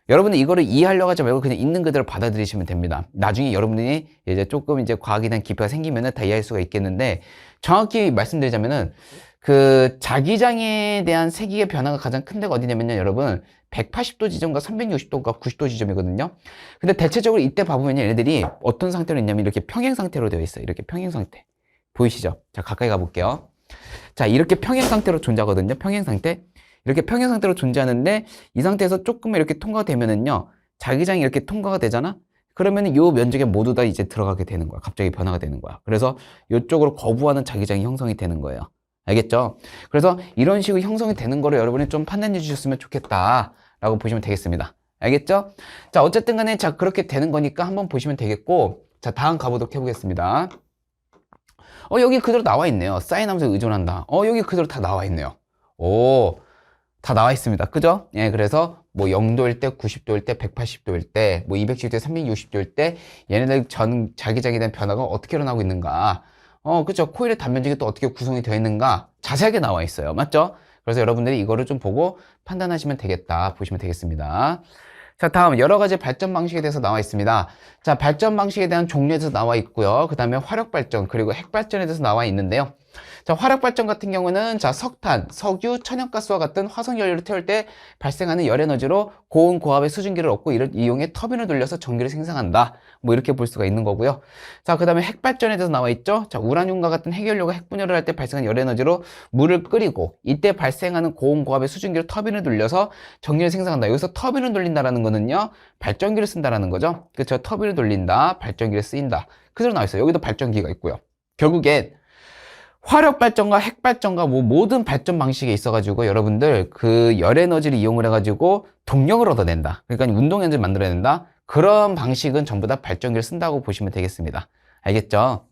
여러분들 이거를 이해하려고 하지 말고 그냥 있는 그대로 받아들이시면 됩니다. 나중에 여러분들이 이제 조금 이제 과학에 대한 깊이가 생기면은 다 이해할 수가 있겠는데, 정확히 말씀드리자면은 그 자기장에 대한 세기의 변화가 가장 큰 데가 어디냐면요, 여러분 180도 지점과 360도가 90도 지점이거든요. 근데 대체적으로 이때 봐보면 얘네들이 어떤 상태로 있냐면 이렇게 평행 상태로 되어 있어요. 이렇게 평행 상태 보이시죠? 자, 가까이 가볼게요. 자, 이렇게 평행 상태로 존재하거든요. 평행 상태. 이렇게 평행 상태로 존재하는데 이 상태에서 조금 이렇게 통과가 되면은요, 자기장이 이렇게 통과가 되잖아. 그러면은 요 면적에 모두 다 이제 들어가게 되는 거야. 갑자기 변화가 되는 거야. 그래서 이쪽으로 거부하는 자기장이 형성이 되는 거예요. 알겠죠? 그래서 이런 식으로 형성이 되는 거를 여러분이 좀 판단해 주셨으면 좋겠다라고 보시면 되겠습니다. 알겠죠? 자, 어쨌든 간에 자, 그렇게 되는 거니까 한번 보시면 되겠고, 자, 다음 가보도록 해보겠습니다. 여기 그대로 나와 있네요. 사인 함수에 의존한다. 여기 그대로 다 나와 있네요. 오, 다 나와 있습니다. 그죠? 예, 그래서 뭐 0도일 때, 90도일 때, 180도일 때, 뭐 210도, 360도일 때 얘네들 전 자기장에 대한 변화가 어떻게 일어나고 있는가. 그죠? 코일의 단면적이 또 어떻게 구성이 되어 있는가 자세하게 나와 있어요. 맞죠? 그래서 여러분들이 이거를 좀 보고 판단하시면 되겠다 보시면 되겠습니다. 자, 다음 여러 가지 발전 방식에 대해서 나와 있습니다. 자, 발전 방식에 대한 종류에 대해서 나와 있고요. 그 다음에 화력 발전 그리고 핵 발전에 대해서 나와 있는데요. 자, 화력 발전 같은 경우는 자, 석탄, 석유, 천연가스와 같은 화석 연료를 태울 때 발생하는 열 에너지로 고온 고압의 수증기를 얻고 이를 이용해 터빈을 돌려서 전기를 생산한다. 뭐 이렇게 볼 수가 있는 거고요. 자, 그 다음에 핵 발전에 대해서 나와 있죠. 자, 우라늄과 같은 핵연료가 핵분열을 할 때 발생하는 열 에너지로 물을 끓이고 이때 발생하는 고온 고압의 수증기로 터빈을 돌려서 전기를 생산한다. 여기서 터빈을 돌린다라는 거는요, 발전기를 쓴다라는 거죠. 그렇죠? 터빈을 돌린다, 발전기를 쓰인다. 그대로 나와 있어요. 여기도 발전기가 있고요. 결국엔 화력 발전과 핵 발전과 뭐 모든 발전 방식에 있어가지고 여러분들 그 열 에너지를 이용을 해가지고 동력을 얻어낸다. 그러니까 운동 에너지를 만들어낸다. 그런 방식은 전부 다 발전기를 쓴다고 보시면 되겠습니다. 알겠죠?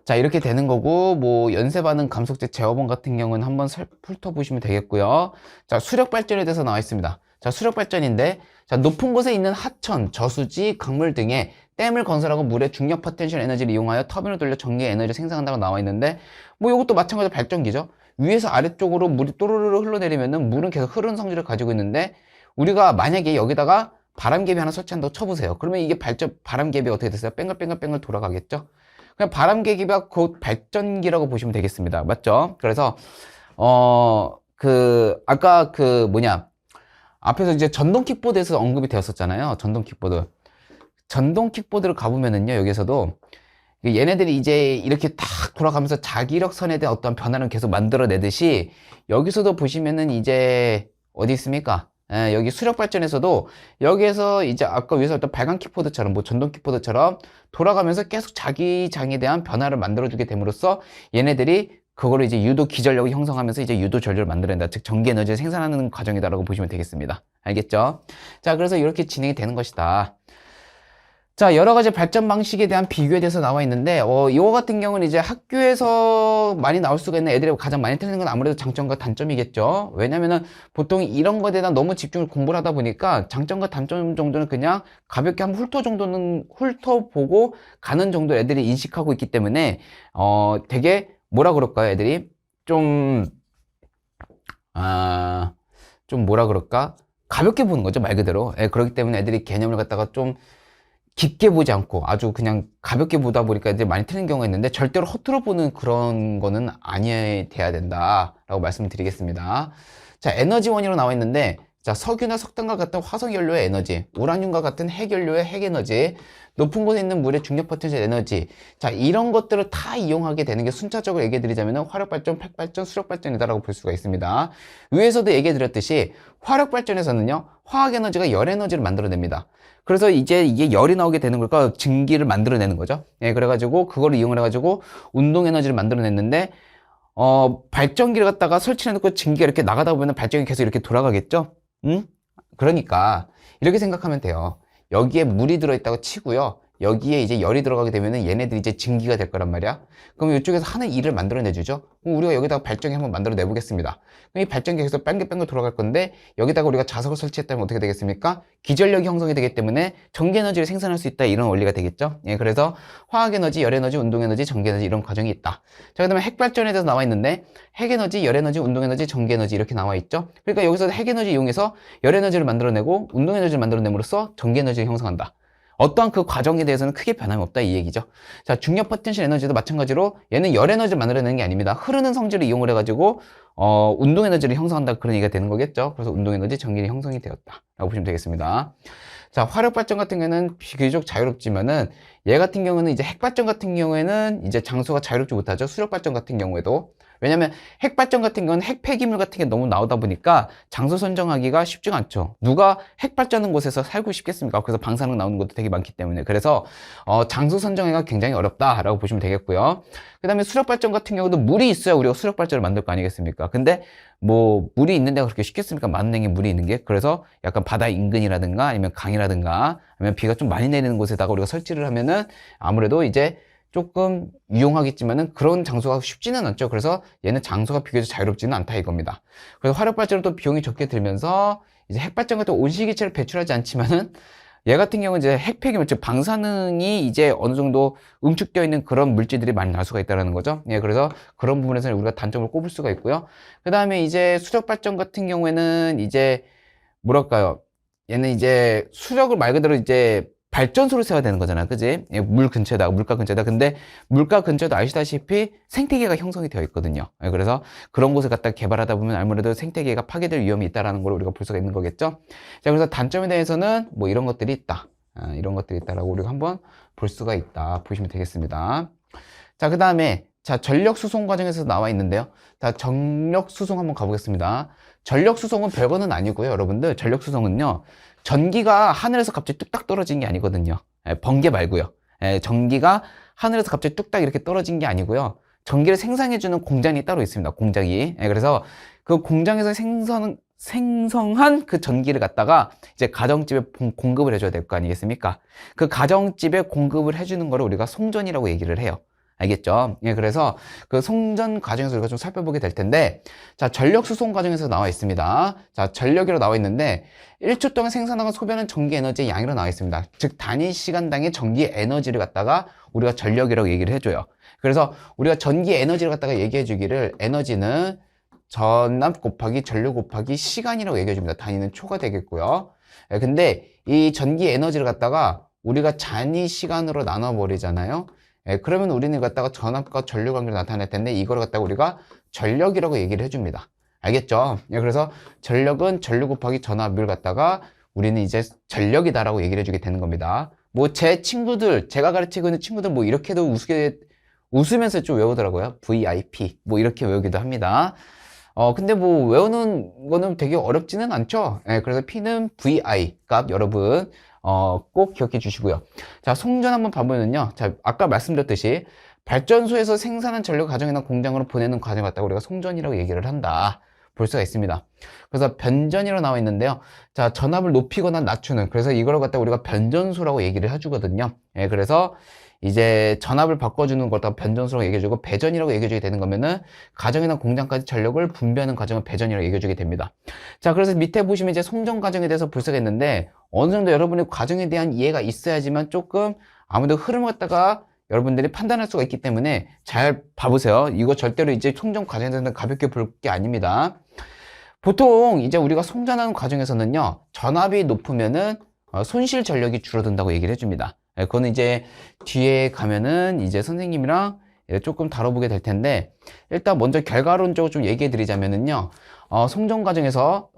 자, 이렇게 되는 거고, 뭐 연쇄 반응 감속제 제어본 같은 경우는 한번 훑어보시면 되겠고요. 자, 수력 발전에 대해서 나와 있습니다. 자, 수력 발전인데, 자, 높은 곳에 있는 하천, 저수지, 강물 등에 댐을 건설하고 물의 중력 포텐셜 에너지를 이용하여 터빈을 돌려 전기 에너지를 생산한다고 나와 있는데, 뭐 이것도 마찬가지로 발전기죠. 위에서 아래쪽으로 물이 또르르 흘러내리면은 물은 계속 흐르는 성질을 가지고 있는데, 우리가 만약에 여기다가 바람개비 하나 설치한다고 쳐보세요. 그러면 이게 바람개비 어떻게 됐어요? 뺑글뺑글 돌아가겠죠? 그냥 바람개비가 곧 발전기라고 보시면 되겠습니다. 맞죠? 그래서 아까 앞에서 이제 전동 킥보드에서 언급이 되었었잖아요. 전동 킥보드. 전동 킥보드를 가보면은요, 여기서도 얘네들이 이제 이렇게 탁 돌아가면서 자기력 선에 대한 어떤 변화를 계속 만들어내듯이 여기서도 보시면은 이제 어디 있습니까? 여기 수력 발전에서도 여기에서 이제 아까 위에서 했던 발광 킥보드처럼 뭐 전동 킥보드처럼 돌아가면서 계속 자기장에 대한 변화를 만들어주게 됨으로써 얘네들이 그거를 이제 유도 기전력을 형성하면서 이제 유도 전류를 만들어낸다. 즉 전기 에너지를 생산하는 과정이다라고 보시면 되겠습니다. 알겠죠? 자, 그래서 이렇게 진행이 되는 것이다. 자, 여러 가지 발전 방식에 대한 비교에 대해서 나와 있는데, 이거 같은 경우는 이제 학교에서 많이 나올 수가 있는 애들이 가장 많이 틀리는 건 아무래도 장점과 단점이겠죠. 왜냐면은 보통 이런 것에 대한 너무 집중을 공부를 하다 보니까 장점과 단점 정도는 그냥 가볍게 한번 훑어보고 가는 정도 애들이 인식하고 있기 때문에, 되게 뭐라 그럴까요, 애들이? 좀 뭐라 그럴까? 가볍게 보는 거죠, 말 그대로. 그렇기 때문에 애들이 개념을 갖다가 좀 깊게 보지 않고 아주 그냥 가볍게 보다 보니까 이제 많이 틀린 경우가 있는데 절대로 허투루 보는 그런 거는 아니어야 된다라고 말씀드리겠습니다. 자, 에너지 원리로 나와 있는데 자, 석유나 석탄과 같은 화석연료의 에너지, 우라늄과 같은 핵연료의 핵에너지, 높은 곳에 있는 물의 중력 포텐셜 에너지. 자, 이런 것들을 다 이용하게 되는 게 순차적으로 얘기해 드리자면 화력발전, 핵발전, 수력발전이다라고 볼 수가 있습니다. 위에서도 얘기해 드렸듯이 화력발전에서는요, 화학에너지가 열에너지를 만들어냅니다. 그래서 이제 이게 열이 나오게 되는 걸까 증기를 만들어내는 거죠. 예, 그래가지고 그거를 이용을 해가지고 운동에너지를 만들어냈는데 발전기를 갖다가 설치해놓고 증기가 이렇게 나가다 보면 발전기 계속 이렇게 돌아가겠죠? 응? 그러니까 이렇게 생각하면 돼요. 여기에 물이 들어있다고 치고요. 여기에 이제 열이 들어가게 되면은 얘네들이 이제 증기가 될 거란 말이야. 그럼 이쪽에서 하는 일을 만들어내주죠. 그럼 우리가 여기다가 발전기 한번 만들어내 보겠습니다. 그럼 이 발전기가 계속 뺑글뺑글 돌아갈 건데 여기다가 우리가 자석을 설치했다면 어떻게 되겠습니까? 기전력이 형성이 되기 때문에 전기에너지를 생산할 수 있다, 이런 원리가 되겠죠. 예, 그래서 화학에너지, 열에너지, 운동에너지, 전기에너지, 이런 과정이 있다. 자, 그 다음에 핵발전에 대해서 나와 있는데 핵에너지, 열에너지, 운동에너지, 전기에너지 이렇게 나와 있죠. 그러니까 여기서 핵에너지 이용해서 열에너지를 만들어내고 운동에너지를 만들어냄으로써 전기에너지를 형성한다. 어떠한 그 과정에 대해서는 크게 변함이 없다, 이 얘기죠. 자, 중력 포텐셜 에너지도 마찬가지로 얘는 열 에너지를 만들어내는 게 아닙니다. 흐르는 성질을 이용을 해가지고 운동 에너지를 형성한다, 그런 얘기가 되는 거겠죠. 그래서 운동 에너지, 전기이 형성이 되었다 라고 보시면 되겠습니다. 자, 화력 발전 같은 경우에는 비교적 자유롭지만은 얘 같은 경우는 이제 핵 발전 같은 경우에는 이제 장소가 자유롭지 못하죠. 수력 발전 같은 경우에도. 왜냐면 핵 발전 같은 경우는 핵 폐기물 같은 게 너무 나오다 보니까 장소 선정하기가 쉽지가 않죠. 누가 핵 발전하는 곳에서 살고 싶겠습니까? 그래서 방사능 나오는 것도 되게 많기 때문에. 그래서 장소 선정하기가 굉장히 어렵다라고 보시면 되겠고요. 그 다음에 수력 발전 같은 경우도 물이 있어야 우리가 수력 발전을 만들 거 아니겠습니까? 근데 뭐 물이 있는 데가 그렇게 쉽겠습니까? 많은 양의 물이 있는 게. 그래서 약간 바다 인근이라든가 아니면 강이라든가 아니면 비가 좀 많이 내리는 곳에다가 우리가 설치를 하면은 아무래도 이제 조금 유용하겠지만은 그런 장소가 쉽지는 않죠. 그래서 얘는 장소가 비교적 자유롭지는 않다, 이겁니다. 그래서 화력 발전은 또 비용이 적게 들면서 이제 핵 발전 같은 온실기체를 배출하지 않지만은 얘 같은 경우는 이제 핵 폐기물, 즉 방사능이 이제 어느 정도 응축되어 있는 그런 물질들이 많이 날 수가 있다는 거죠. 예, 그래서 그런 부분에서는 우리가 단점을 꼽을 수가 있고요. 그 다음에 이제 수력 발전 같은 경우에는 이제 뭐랄까요? 얘는 이제 수력을 말 그대로 이제 발전소를 세워야 되는 거잖아, 그지? 예, 물 근처에다, 물가 근처에다. 근데 물가 근처에도 아시다시피 생태계가 형성이 되어 있거든요. 예, 그래서 그런 곳을 갖다 개발하다 보면 아무래도 생태계가 파괴될 위험이 있다라는 걸 우리가 볼 수가 있는 거겠죠. 자, 그래서 단점에 대해서는 뭐 이런 것들이 있다, 이런 것들이 있다라고 우리가 한번 볼 수가 있다, 보시면 되겠습니다. 자, 그 다음에 자, 전력 수송 과정에서 나와 있는데요. 자, 전력 수송 한번 가보겠습니다. 전력 수송은 별거는 아니고요, 여러분들. 전력 수송은요, 전기가 하늘에서 갑자기 뚝딱 떨어진 게 아니거든요. 번개 말고요. 전기가 하늘에서 갑자기 뚝딱 이렇게 떨어진 게 아니고요. 전기를 생산해주는 공장이 따로 있습니다. 공장이. 그래서 그 공장에서 생성한 그 전기를 갖다가 이제 가정집에 공급을 해줘야 될 거 아니겠습니까? 그 가정집에 공급을 해주는 거를 우리가 송전이라고 얘기를 해요. 알겠죠? 예, 그래서 그 송전 과정에서 우리가 좀 살펴보게 될 텐데, 자, 전력 수송 과정에서 나와 있습니다. 자, 전력이라고 나와 있는데 1초 동안 생산하고 소비하는 전기 에너지의 양이라고 나와 있습니다. 즉 단위 시간당의 전기 에너지를 갖다가 우리가 전력이라고 얘기를 해줘요. 그래서 우리가 전기 에너지를 갖다가 얘기해 주기를 에너지는 전압 곱하기 전류 곱하기 시간이라고 얘기해 줍니다. 단위는 초가 되겠고요. 예, 근데 이 전기 에너지를 갖다가 우리가 잔위 시간으로 나눠 버리잖아요. 예, 그러면 우리는 갖다가 전압과 전류 관계를 나타낼 텐데 이거를 갖다가 우리가 전력이라고 얘기를 해줍니다. 알겠죠? 예, 그래서 전력은 전류 곱하기 전압을 갖다가 우리는 이제 전력이다라고 얘기를 해주게 되는 겁니다. 뭐 제 친구들, 제가 가르치고 있는 친구들 뭐 이렇게도 웃으면서 좀 외우더라고요. VIP 뭐 이렇게 외우기도 합니다. 근데 뭐 외우는 거는 되게 어렵지는 않죠. 예, 그래서 P는 VI 값 여러분 꼭 기억해 주시고요. 자, 송전 한번 봐보면요. 자, 아까 말씀드렸듯이 발전소에서 생산한 전력 가정이나 공장으로 보내는 과정을 갖다가 우리가 송전이라고 얘기를 한다, 볼 수가 있습니다. 그래서 변전이라고 나와 있는데요. 자, 전압을 높이거나 낮추는, 그래서 이걸 갖다가 우리가 변전소라고 얘기를 해주거든요. 예, 그래서 이제 전압을 바꿔주는 것다가 변전소라고 얘기해주고 배전이라고 얘기해주게 되는 거면은 가정이나 공장까지 전력을 분배하는 과정을 배전이라고 얘기해주게 됩니다. 자, 그래서 밑에 보시면 이제 송전 과정에 대해서 볼 수가 있는데 어느 정도 여러분의 과정에 대한 이해가 있어야지만 조금 아무래도 흐름을 갖다가 여러분들이 판단할 수가 있기 때문에 잘 봐보세요. 이거 절대로 이제 송전 과정에 대해서는 가볍게 볼 게 아닙니다. 보통 이제 우리가 송전하는 과정에서는요, 전압이 높으면은 손실 전력이 줄어든다고 얘기를 해줍니다. 그거는 이제 뒤에 가면은 이제 선생님이랑 조금 다뤄보게 될 텐데, 일단 먼저 결과론적으로 좀 얘기해 드리자면은요, 송전 과정에서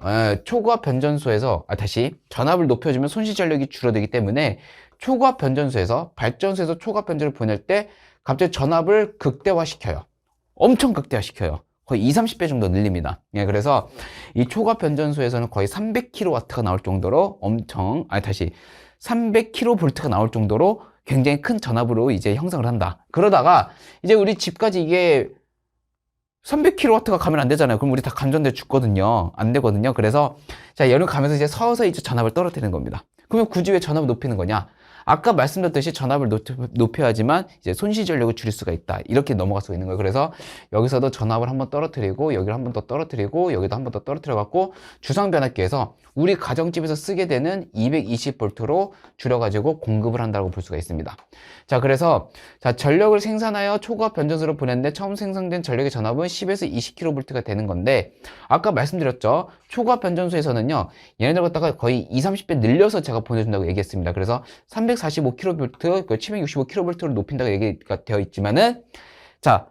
초고압 변전소에서 다시 전압을 높여주면 손실 전력이 줄어들기 때문에 초고압 변전소에서 발전소에서 초고압 변전을 보낼 때 갑자기 전압을 극대화시켜요. 엄청 극대화시켜요. 거의 20, 30배 정도 늘립니다. 예, 그래서 이 초고압 변전소에서는 거의 300kW가 나올 정도로 300kV가 나올 정도로 굉장히 큰 전압으로 이제 형성을 한다. 그러다가 이제 우리 집까지 이게 300kW가 가면 안 되잖아요. 그럼 우리 다 감전돼 죽거든요. 안 되거든요. 그래서 자, 열을 가면서 이제 서서히 이제 전압을 떨어뜨리는 겁니다. 그러면 굳이 왜 전압을 높이는 거냐? 아까 말씀드렸듯이 전압을 높여야지만 이제 손실 전력을 줄일 수가 있다. 이렇게 넘어갈 수가 있는 거예요. 그래서 여기서도 전압을 한번 떨어뜨리고 여기를 한번 더 떨어뜨리고 여기도 한번 더 떨어뜨려 갖고 주상 변압기에서 우리 가정집에서 쓰게 되는 220V로 줄여가지고 공급을 한다고 볼 수가 있습니다. 자, 그래서 자, 전력을 생산하여 초고압 변전소로 보냈는데 처음 생성된 전력의 전압은 10에서 20kV가 되는 건데 아까 말씀드렸죠. 초고압 변전소에서는요. 얘네들 갖다가 거의 20, 30배 늘려서 제가 보내준다고 얘기했습니다. 그래서 345kV, 765kV를 높인다고 얘기가 되어 있지만은 자,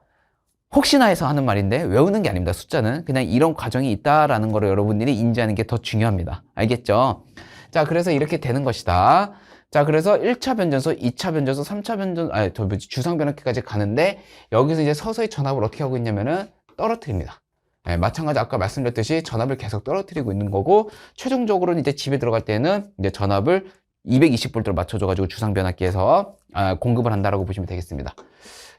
혹시나 해서 하는 말인데 외우는 게 아닙니다. 숫자는 그냥 이런 과정이 있다라는 거를 여러분들이 인지하는 게 더 중요합니다. 알겠죠? 자, 그래서 이렇게 되는 것이다. 자, 그래서 1차 변전소, 2차 변전소, 3차 변전, 주상 변압기까지 가는데 여기서 이제 서서히 전압을 어떻게 하고 있냐면은 떨어뜨립니다. 네, 마찬가지 아까 말씀드렸듯이 전압을 계속 떨어뜨리고 있는 거고 최종적으로는 이제 집에 들어갈 때는 이제 전압을 220V로 맞춰줘가지고 주상 변압기에서 공급을 한다라고 보시면 되겠습니다.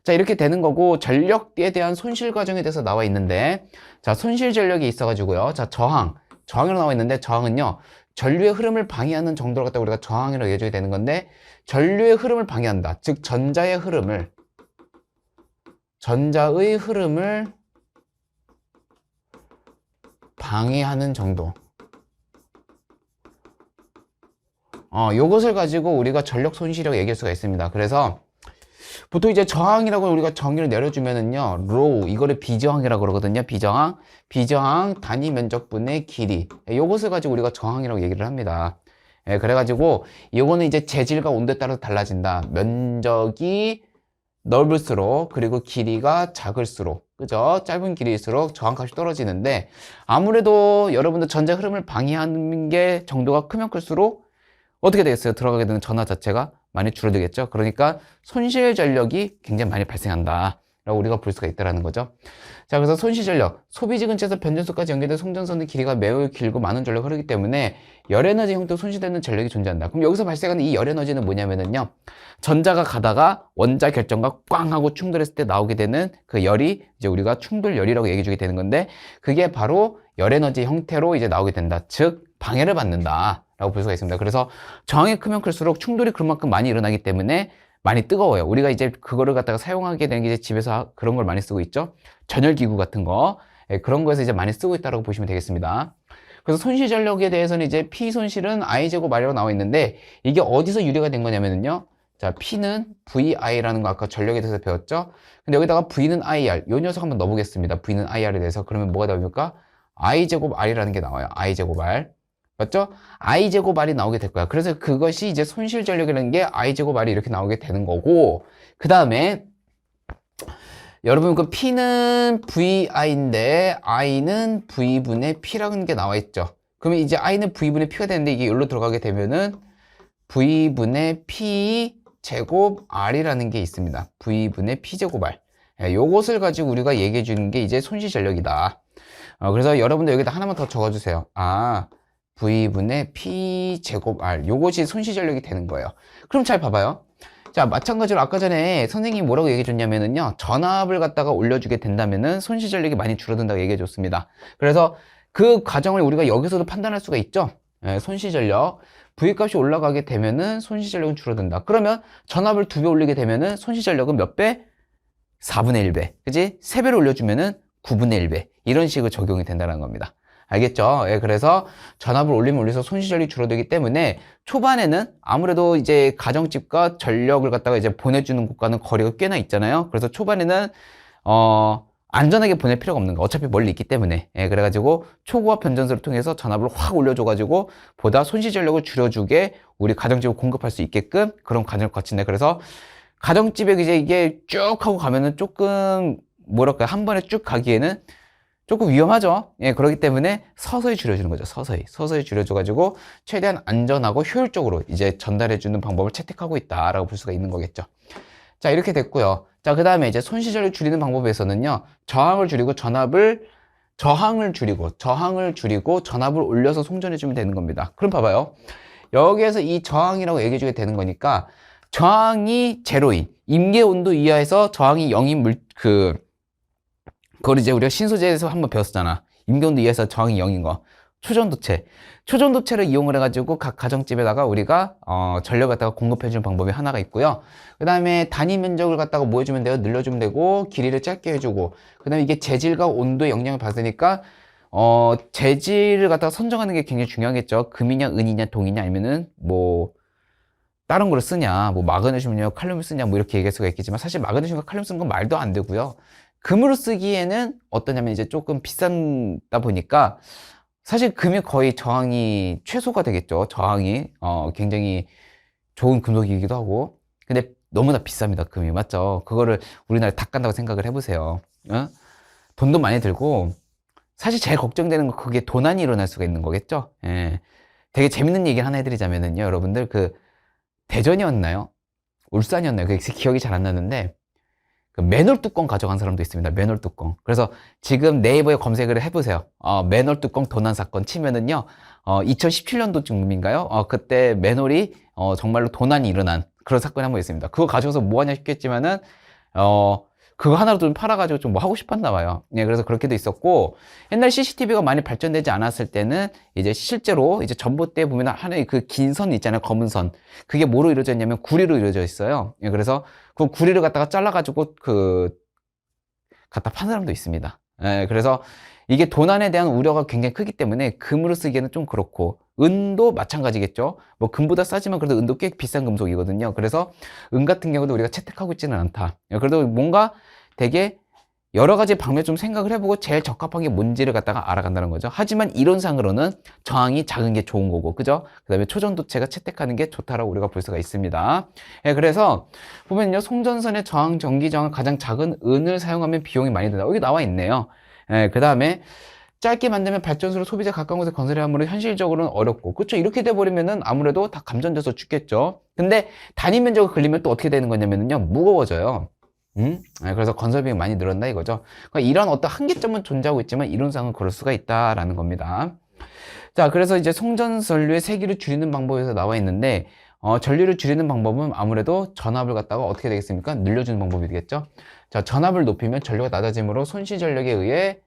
자, 이렇게 되는 거고 전력에 대한 손실 과정에 대해서 나와 있는데 자, 손실 전력이 있어가지고요. 자, 저항이라고 나와 있는데 저항은요. 전류의 흐름을 방해하는 정도를 갖다가 우리가 저항이라고 얘기해줘야 되는 건데 전류의 흐름을 방해한다. 즉 전자의 흐름을 방해하는 정도. 요것을 가지고 우리가 전력 손실이라고 얘기할 수가 있습니다. 그래서 보통 이제 저항이라고 우리가 정의를 내려주면은요, 로우, 이거를 비저항이라고 그러거든요. 비저항 단위 면적분의 길이. 요것을 가지고 우리가 저항이라고 얘기를 합니다. 예, 그래가지고 이거는 이제 재질과 온도에 따라서 달라진다. 면적이 넓을수록 그리고 길이가 작을수록, 그죠? 짧은 길이일수록 저항값이 떨어지는데 아무래도 여러분들 전자 흐름을 방해하는 게 정도가 크면 클수록 어떻게 되겠어요? 들어가게 되는 전하 자체가 많이 줄어들겠죠. 그러니까 손실 전력이 굉장히 많이 발생한다 라고 우리가 볼 수가 있다는 거죠. 자, 그래서 손실 전력, 소비지 근처에서 변전소까지 연결된 송전선의 길이가 매우 길고 많은 전력이 흐르기 때문에 열에너지 형태로 손실되는 전력이 존재한다. 그럼 여기서 발생하는 이 열에너지는 뭐냐면은요, 전자가 가다가 원자 결정과 꽝 하고 충돌했을 때 나오게 되는 그 열이 이제 우리가 충돌열이라고 얘기해 주게 되는 건데 그게 바로 열에너지 형태로 이제 나오게 된다. 즉 방해를 받는다 라고 볼 수가 있습니다. 그래서 저항이 크면 클수록 충돌이 그만큼 많이 일어나기 때문에 많이 뜨거워요. 우리가 이제 그거를 갖다가 사용하게 되는 게 이제 집에서 그런 걸 많이 쓰고 있죠. 전열기구 같은 거. 그런 거에서 이제 많이 쓰고 있다고 보시면 되겠습니다. 그래서 손실 전력에 대해서는 이제 P 손실은 I제곱 R이라고 나와 있는데 이게 어디서 유래가 된 거냐면요. 자, P는 VI라는 거 아까 전력에 대해서 배웠죠. 근데 여기다가 V는 IR. 요 녀석 한번 넣어보겠습니다. V는 IR에 대해서. 그러면 뭐가 나옵니까? I제곱 R이라는 게 나와요. I제곱 R. 맞죠? I제곱 R이 나오게 될 거야. 그래서 그것이 이제 손실 전력이라는 게 I제곱 R이 이렇게 나오게 되는 거고, 그 다음에 여러분 그 P는 VI인데 I는 V분의 P라는 게 나와 있죠. 그러면 이제 I는 V분의 P가 되는데 이게 여기로 들어가게 되면은 V분의 P 제곱 R이라는 게 있습니다. V분의 P 제곱 R. 요것을 가지고 우리가 얘기해 주는 게 이제 손실 전력이다. 그래서 여러분들 여기다 하나만 더 적어주세요. V분의 P제곱 R. 요것이 손실 전력이 되는 거예요. 그럼 잘 봐봐요. 자, 마찬가지로 아까 전에 선생님이 뭐라고 얘기해 줬냐면은요, 전압을 갖다가 올려주게 된다면은 손실 전력이 많이 줄어든다고 얘기해 줬습니다. 그래서 그 과정을 우리가 여기서도 판단할 수가 있죠. 손실 전력. V값이 올라가게 되면은 손실 전력은 줄어든다. 그러면 전압을 2배 올리게 되면은 손실 전력은 몇 배? 4분의 1배. 그지? 3배를 올려주면은 9분의 1배. 이런 식으로 적용이 된다는 겁니다. 알겠죠? 그래서 전압을 올리면 올려서 손실 전력이 줄어들기 때문에 초반에는 아무래도 이제 가정집과 전력을 갖다가 이제 보내주는 곳과는 거리가 꽤나 있잖아요. 그래서 초반에는 안전하게 보낼 필요가 없는 거. 어차피 멀리 있기 때문에. 그래가지고 초고압 변전소를 통해서 전압을 확 올려줘가지고 보다 손실 전력을 줄여주게 우리 가정집을 공급할 수 있게끔 그런 과정을 거친다. 그래서 가정집에 이제 이게 쭉 하고 가면은 조금 뭐랄까 한 번에 쭉 가기에는 조금 위험하죠. 예, 그렇기 때문에 서서히 줄여주는 거죠. 서서히 줄여줘가지고 최대한 안전하고 효율적으로 이제 전달해주는 방법을 채택하고 있다라고 볼 수가 있는 거겠죠. 자, 이렇게 됐고요. 자, 그 다음에 이제 손시전력 줄이는 방법에서는요, 저항을 줄이고 저항을 줄이고 전압을 올려서 송전해주면 되는 겁니다. 그럼 봐봐요. 여기에서 이 저항이라고 얘기해주게 되는 거니까 저항이 제로인 임계 온도 이하에서 저항이 0인 그걸 이제 우리가 신소재에서 한번 배웠었잖아. 임계온도 이하에서 저항이 0인 거. 초전도체를 이용을 해가지고 각 가정집에다가 우리가 전력 갖다가 공급해주는 방법이 하나가 있고요. 그 다음에 단위 면적을 갖다가 뭐 해주면 돼요? 늘려주면 되고 길이를 짧게 해주고, 그 다음에 이게 재질과 온도에 영향을 받으니까 재질을 갖다가 선정하는 게 굉장히 중요하겠죠. 금이냐 은이냐 동이냐 아니면은 뭐 다른 거를 쓰냐, 뭐 마그네슘이냐 칼륨을 쓰냐 뭐 이렇게 얘기할 수가 있겠지만, 사실 마그네슘과 칼륨 쓰는 건 말도 안 되고요. 금으로 쓰기에는 어떠냐면 이제 조금 비싸다 보니까 사실 금이 거의 저항이 최소가 되겠죠. 저항이 굉장히 좋은 금속이기도 하고. 근데 너무나 비쌉니다, 금이. 맞죠? 그거를 우리나라에 다 깐다고 생각을 해보세요. 어? 돈도 많이 들고, 사실 제일 걱정되는 건 그게 도난이 일어날 수가 있는 거겠죠. 예. 되게 재밌는 얘기를 하나 해드리자면은요, 여러분들 대전이었나요? 울산이었나요? 그 기억이 잘 안 나는데 그 맨홀 뚜껑 가져간 사람도 있습니다. 맨홀 뚜껑. 그래서 지금 네이버에 검색을 해보세요. 맨홀 뚜껑 도난 사건 치면은요, 2017년도쯤인가요? 그때 맨홀이 정말로 도난이 일어난 그런 사건이 한 번 있습니다. 그거 가져가서 뭐 하냐 싶겠지만은 그거 하나로 좀 팔아가지고 좀 뭐 하고 싶었나 봐요. 예, 그래서 그렇게도 있었고, 옛날 CCTV가 많이 발전되지 않았을 때는 이제 실제로 이제 전봇대에 보면 하나의 그 긴 선 있잖아요. 검은 선. 그게 뭐로 이루어져 있냐면 구리로 이루어져 있어요. 예, 그래서 그 구리를 갖다가 잘라가지고 갖다 판 사람도 있습니다. 예, 그래서 이게 도난에 대한 우려가 굉장히 크기 때문에 금으로 쓰기에는 좀 그렇고, 은도 마찬가지겠죠. 뭐 금보다 싸지만 그래도 은도 꽤 비싼 금속이거든요. 그래서 은 같은 경우도 우리가 채택하고 있지는 않다. 그래도 뭔가 되게 여러 가지 방면 좀 생각을 해보고 제일 적합한 게 뭔지를 갖다가 알아간다는 거죠. 하지만 이론상으로는 저항이 작은 게 좋은 거고, 그죠? 그 다음에 초전도체가 채택하는 게 좋다라고 우리가 볼 수가 있습니다. 예, 그래서 보면요, 송전선의 저항, 전기 저항 가장 작은 은을 사용하면 비용이 많이 든다. 여기 나와 있네요. 예, 그 다음에 짧게 만들면 발전소를 소비자 가까운 곳에 건설해야 하므로 현실적으로는 어렵고, 그렇죠? 이렇게 돼버리면은 아무래도 다 감전돼서 죽겠죠. 근데 단위 면적을 걸리면 또 어떻게 되는 거냐면요, 무거워져요. 그래서 건설 비용이 많이 늘었다 이거죠. 그러니까 이런 어떤 한계점은 존재하고 있지만 이론상은 그럴 수가 있다라는 겁니다. 자, 그래서 이제 송전 전류의 세기를 줄이는 방법에서 나와 있는데, 전류를 줄이는 방법은 아무래도 전압을 갖다가 어떻게 되겠습니까? 늘려주는 방법이 되겠죠. 자, 전압을 높이면 전류가 낮아지므로 손실 전력에 의해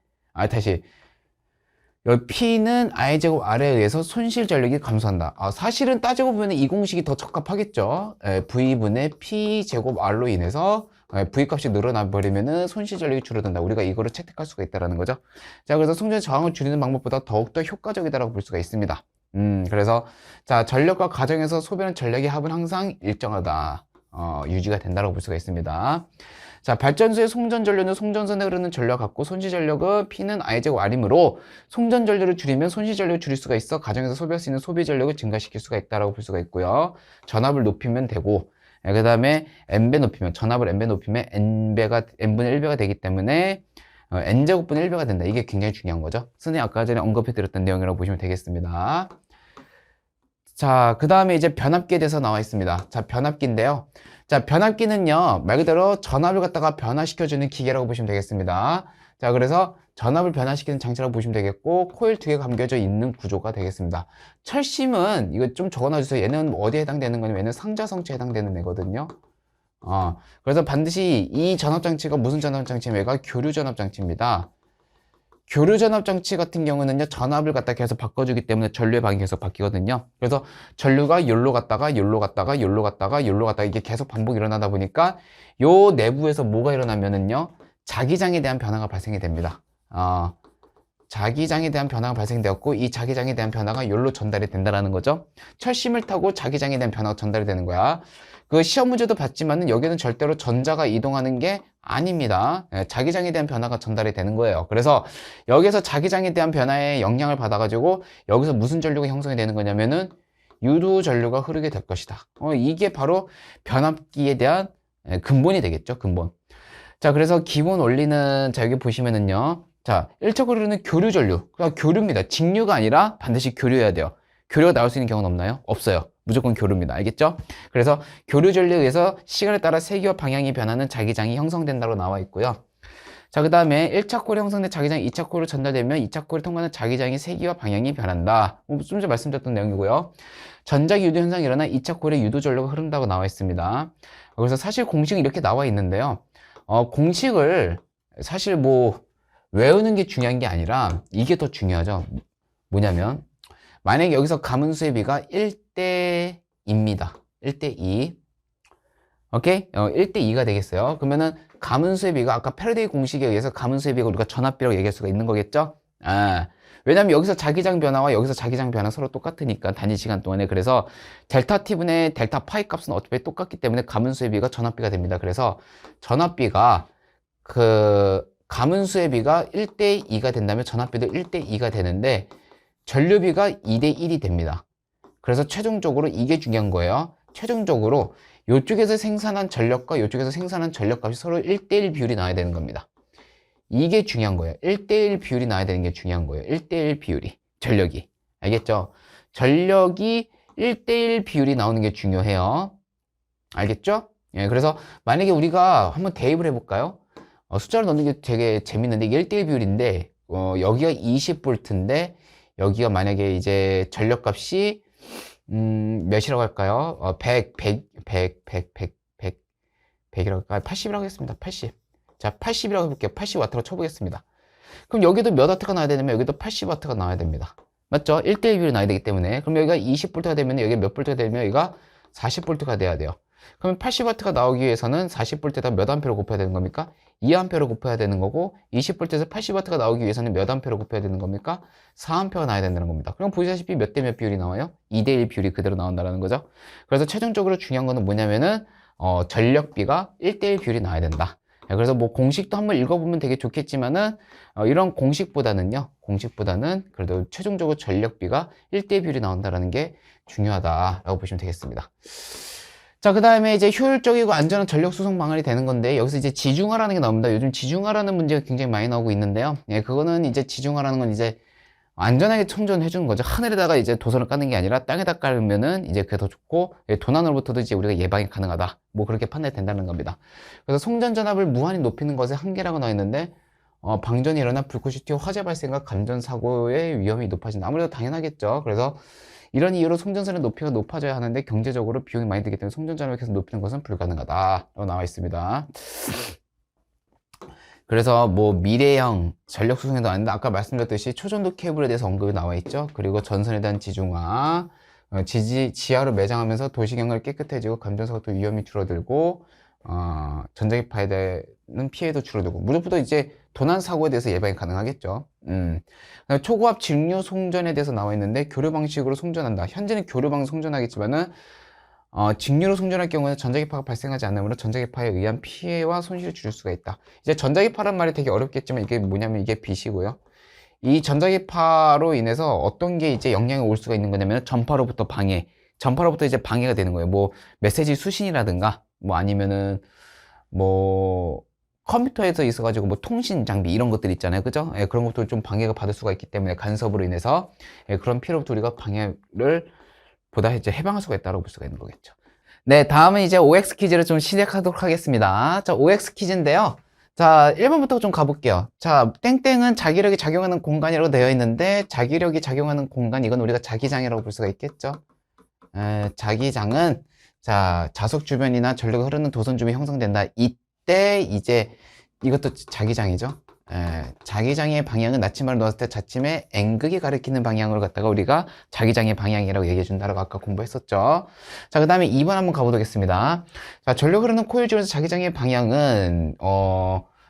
여기 P는 I제곱 R에 의해서 손실 전력이 감소한다. 사실은 따지고 보면 이 공식이 더 적합하겠죠. V분의 P제곱 R로 인해서 V 값이 늘어나 버리면은 손실 전력이 줄어든다. 우리가 이거를 채택할 수가 있다라는 거죠. 자, 그래서 송전 저항을 줄이는 방법보다 더욱더 효과적이다라고 볼 수가 있습니다. 그래서 자, 전력과 가정에서 소비하는 전력의 합은 항상 일정하다. 유지가 된다라고 볼 수가 있습니다. 자, 발전소의 송전 전류는 송전선에 흐르는 전류와 같고, 손실 전력은 P는 I제곱 R이므로 송전 전류를 줄이면 손실 전력을 줄일 수가 있어 가정에서 소비할 수 있는 소비 전력을 증가시킬 수가 있다라고 볼 수가 있고요. 전압을 높이면 되고, 그 다음에 N배 높이면, 전압을 N배 높이면 N분의 1배가 되기 때문에 N제곱분의 1배가 된다. 이게 굉장히 중요한 거죠. 선생님 아까 전에 언급해드렸던 내용이라고 보시면 되겠습니다. 자, 그 다음에 이제 변압기에 대해서 나와 있습니다. 자, 변압기인데요. 자, 변압기는요, 말 그대로 전압을 갖다가 변화시켜주는 기계라고 보시면 되겠습니다. 자, 그래서 전압을 변화시키는 장치라고 보시면 되겠고, 코일 2개 감겨져 있는 구조가 되겠습니다. 철심은 이거 좀 적어놔주세요. 얘는 어디에 해당되는 거냐면 얘는 상자성체에 해당되는 애거든요. 그래서 반드시 이 전압장치가 무슨 전압장치입니까? 교류전압장치입니다. 교류전압장치 같은 경우는요, 전압을 갖다 계속 바꿔주기 때문에 전류의 방이 계속 바뀌거든요. 그래서 전류가 요로 갔다가 요로 갔다가 요로 갔다가 요로 갔다가 이게 계속 반복이 일어나다 보니까 요 내부에서 뭐가 일어나면은요, 자기장에 대한 변화가 발생이 됩니다. 자기장에 대한 변화가 발생되었고, 이 자기장에 대한 변화가 요로 전달이 된다라는 거죠. 철심을 타고 자기장에 대한 변화가 전달이 되는 거야. 그 시험 문제도 봤지만은 여기는 절대로 전자가 이동하는 게 아닙니다. 자기장에 대한 변화가 전달이 되는 거예요. 그래서 여기서 자기장에 대한 변화에 영향을 받아가지고 여기서 무슨 전류가 형성이 되는 거냐면은 유도 전류가 흐르게 될 것이다. 이게 바로 변압기에 대한 근본이 되겠죠. 근본. 자, 그래서 기본 원리는 자, 여기 보시면은요. 자, 1차 고리로는 교류 전류. 그냥 교류입니다. 직류가 아니라 반드시 교류해야 돼요. 교류가 나올 수 있는 경우는 없나요? 없어요. 무조건 교류입니다. 알겠죠? 그래서 교류 전류에 의해서 시간에 따라 세기와 방향이 변하는 자기장이 형성된다고 나와 있고요. 자, 그 다음에 1차 콜에 형성된 자기장이 2차 콜로 전달되면 2차 콜을 통과하는 자기장의 세기와 방향이 변한다. 좀 전에 말씀드렸던 내용이고요. 전자기 유도 현상이 일어나 2차 콜에 유도 전류가 흐른다고 나와 있습니다. 그래서 사실 공식은 이렇게 나와 있는데요. 공식을 사실 뭐 외우는 게 중요한 게 아니라 이게 더 중요하죠. 뭐냐면 만약에 여기서 가문수의 비가 1대2입니다. 1대2. 오케이? 1대2가 되겠어요. 그러면은 가문수의 비가 아까 패러데이 공식에 의해서 가문수의 비가 우리가 전압비라고 얘기할 수가 있는 거겠죠? 왜냐면 여기서 자기장 변화와 여기서 자기장 변화 서로 똑같으니까 단위 시간 동안에. 그래서 델타 t분의 델타 파이 값은 어차피 똑같기 때문에 가문수의 비가 전압비가 됩니다. 그래서 전압비가 가문수의 비가 1대2가 된다면 전압비도 1대2가 되는데 전류비가 2대1이 됩니다. 그래서 최종적으로 이게 중요한 거예요. 최종적으로 이쪽에서 생산한 전력과 이쪽에서 생산한 전력값이 서로 1대1 비율이 나와야 되는 겁니다. 이게 중요한 거예요. 1대1 비율이 나와야 되는 게 중요한 거예요. 1대1 비율이. 전력이. 알겠죠? 전력이 1대1 비율이 나오는 게 중요해요. 알겠죠? 예, 그래서 만약에 우리가 한번 대입을 해볼까요? 숫자를 넣는 게 되게 재밌는데 이게 1대1 비율인데 여기가 20V인데 여기가 만약에 이제 전력값이 몇이라고 할까요? 100이라고 할까요? 80이라고 하겠습니다. 80. 자, 80이라고 해볼게요. 80W로 쳐보겠습니다. 그럼 여기도 몇 W가 나와야 되냐면 여기도 80W가 나와야 됩니다. 맞죠? 1대1 비율이 나와야 되기 때문에. 그럼 여기가 20V가 되면 여기 몇 V가 되면 여기가 40V가 돼야 돼요. 그러면 80W가 나오기 위해서는 40V에다 몇 A를 곱해야 되는 겁니까? 2A를 곱해야 되는 거고 20V에서 80W가 나오기 위해서는 몇 A를 곱해야 되는 겁니까? 4A가 나와야 된다는 겁니다. 그럼 보시다시피 몇 대 몇 비율이 나와요? 2대1 비율이 그대로 나온다는 거죠. 그래서 최종적으로 중요한 거는 뭐냐면은 전력비가 1대1 비율이 나와야 된다. 그래서 뭐 공식도 한번 읽어보면 되게 좋겠지만은 이런 공식보다는 그래도 최종적으로 전력비가 1대1 비율이 나온다는 게 중요하다라고 보시면 되겠습니다. 자, 그 다음에 이제 효율적이고 안전한 전력 수송 방안이 되는 건데 여기서 이제 지중화라는 게 나옵니다. 요즘 지중화라는 문제가 굉장히 많이 나오고 있는데요. 예, 그거는 이제 지중화라는 건 이제 안전하게 청전해 주는 거죠. 하늘에다가 이제 도선을 까는 게 아니라 땅에다 깔으면은 이제 그게 더 좋고 도난으로부터도 이제 우리가 예방이 가능하다. 뭐 그렇게 판단이 된다는 겁니다. 그래서 송전 전압을 무한히 높이는 것의 한계라고 나와 있는데 방전이 일어나 불꽃이 튀어 화재 발생과 감전 사고의 위험이 높아진다. 아무래도 당연하겠죠. 그래서 이런 이유로 송전선의 높이가 높아져야 하는데 경제적으로 비용이 많이 들기 때문에 송전 전압을 계속 높이는 것은 불가능하다라고 나와 있습니다. 그래서 뭐 미래형 전력 수송에도 아닌데 아까 말씀드렸듯이 초전도 케이블에 대해서 언급이 나와 있죠. 그리고 전선에 대한 지중화, 지하로 매장하면서 도시경을 깨끗해지고 감전사고도 위험이 줄어들고 전자기파에 대한 피해도 줄어들고 무엇보다 이제 도난 사고에 대해서 예방이 가능하겠죠. 초고압 직류 송전에 대해서 나와 있는데 교류 방식으로 송전한다. 현재는 교류 방식 송전하겠지만은 직류로 송전할 경우에는 전자기파가 발생하지 않으므로 전자기파에 의한 피해와 손실을 줄일 수가 있다. 이제 전자기파란 말이 되게 어렵겠지만 이게 뭐냐면 이게 빛이고요. 이 전자기파로 인해서 어떤 게 이제 영향이 올 수가 있는 거냐면 전파로부터 이제 방해가 되는 거예요. 뭐 메시지 수신이라든가 뭐 아니면은 뭐 컴퓨터에서 있어가지고 뭐 통신 장비 이런 것들 있잖아요. 그죠? 예, 그런 것들 좀 방해가 받을 수가 있기 때문에 간섭으로 인해서 그런 피해로부터 우리가 방해를 보다 이제 해방할 수가 있다고 볼 수가 있는 거겠죠. 네, 다음은 이제 OX 퀴즈를 좀 시작하도록 하겠습니다. 자, OX 퀴즈인데요. 자, 1번부터 좀 가볼게요. 자, 땡땡은 자기력이 작용하는 공간이라고 되어 있는데 자기력이 작용하는 공간 이건 우리가 자기장이라고 볼 수가 있겠죠. 자기장은 자, 자석 주변이나 전류가 흐르는 도선 주변이 형성된다. 이때 이제 이것도 자기장이죠. 자기장의 방향은 나침반을 넣었을 때 자침의 N극이 가리키는 방향으로 갖다가 우리가 자기장의 방향이라고 얘기해 준다라고 아까 공부했었죠. 자, 그 다음에 2번 한번 가보겠습니다. 자, 전력 흐르는 코일 중에서 자기장의 방향은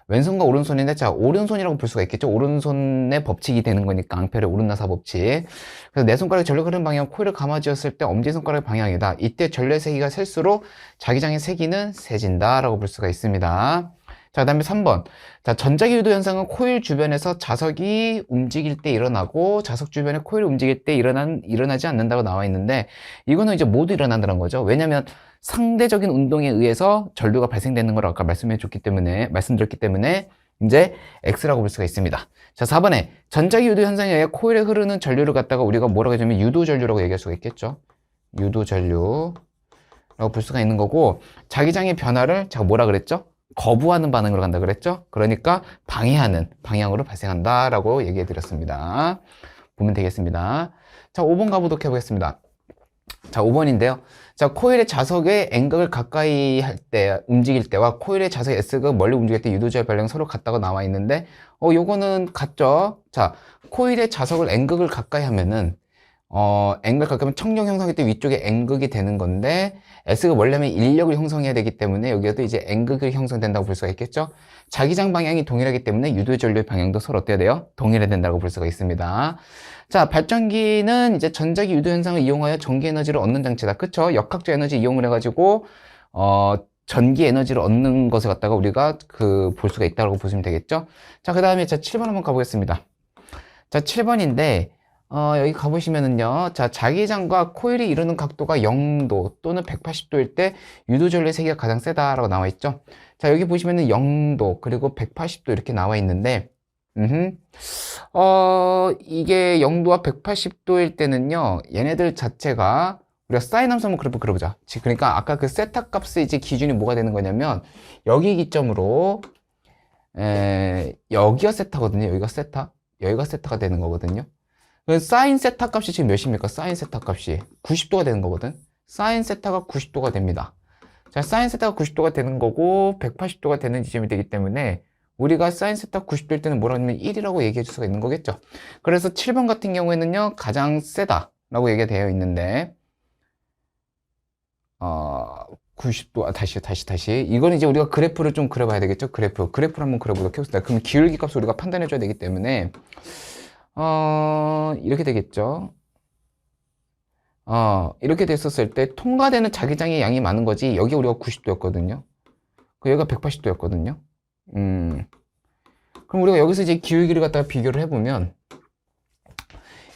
왼손과 오른손인데 자, 오른손이라고 볼 수가 있겠죠. 오른손의 법칙이 되는 거니까 앙페르 오른나사 법칙. 그래서 내 손가락이 전력 흐르는 방향 코일을 감아쥐었을 때 엄지손가락의 방향이다. 이때 전류의 세기가 셀수록 자기장의 세기는 세진다라고 볼 수가 있습니다. 자, 그 다음에 3번. 자, 전자기 유도 현상은 코일 주변에서 자석이 움직일 때 일어나고 자석 주변에 코일이 움직일 때 일어나지 않는다고 나와 있는데 이거는 이제 모두 일어난다는 거죠. 왜냐면 상대적인 운동에 의해서 전류가 발생되는 걸 아까 말씀드렸기 때문에 이제 X라고 볼 수가 있습니다. 자, 4번에 전자기 유도 현상에 의해 코일에 흐르는 전류를 갖다가 우리가 뭐라고 해주면 유도 전류라고 얘기할 수가 있겠죠. 유도 전류라고 볼 수가 있는 거고, 자기장의 변화를 제가 뭐라 그랬죠? 거부하는 반응으로 간다 그랬죠? 그러니까 방해하는 방향으로 발생한다라고 얘기해 드렸습니다. 보면 되겠습니다. 자, 5번 가보도록 해보겠습니다. 자, 5번인데요. 자, 코일의 자석의 N극을 가까이 할 때, 움직일 때와 코일의 자석의 S극을 멀리 움직일 때 유도절 발령 서로 같다고 나와 있는데, 요거는 같죠? 자, 코일의 자석을 N극을 가까이 하면은, N극을 가까이 하면 청력 형성일 때 위쪽에 N극이 되는 건데, S극을 멀리 하면 인력을 형성해야 되기 때문에 여기에도 이제 N극이 형성된다고 볼 수가 있겠죠? 자기장 방향이 동일하기 때문에 유도전류의 방향도 서로 어때야 돼요? 동일해야 된다고 볼 수가 있습니다. 자, 발전기는 이제 전자기 유도 현상을 이용하여 전기 에너지를 얻는 장치다. 그쵸? 역학적 에너지 이용을 해가지고, 전기 에너지를 얻는 것을 갖다가 우리가 볼 수가 있다고 보시면 되겠죠? 자, 그 다음에 자, 7번 한번 가보겠습니다. 자, 7번인데, 여기 가보시면은요. 자, 자기장과 코일이 이루는 각도가 0도 또는 180도일 때 유도전류의 세기가 가장 세다라고 나와 있죠. 자, 여기 보시면은 0도 그리고 180도 이렇게 나와 있는데, 이게 0도와 180도일 때는요, 얘네들 자체가, 우리가 사인 함수 한번 그래프 그려보자. 그러니까 아까 그 세타 값의 이제 기준이 뭐가 되는 거냐면, 여기 기점으로, 여기가 세타거든요. 여기가 세타. 여기가 세타가 되는 거거든요. 사인 세타 값이 지금 몇입니까? 사인 세타 값이 90도가 되는 거거든. 사인 세타가 90도가 됩니다. 자, 사인 세타가 90도가 되는 거고, 180도가 되는 지점이 되기 때문에, 우리가 사인 세타 90도일 때는 뭐라고 하면 1이라고 얘기해 줄 수가 있는 거겠죠. 그래서 7번 같은 경우에는요, 가장 세다라고 얘기가 되어 있는데, 90도, 다시. 이거는 이제 우리가 그래프를 좀 그려봐야 되겠죠. 그래프를 한번 그려보도록 해봅시다. 그럼 기울기 값을 우리가 판단해 줘야 되기 때문에, 이렇게 되겠죠. 이렇게 됐었을 때 통과되는 자기장의 양이 많은 거지. 여기 우리가 90도였거든요. 여기가 180도였거든요. 그럼 우리가 여기서 이제 기울기를 갖다가 비교를 해보면,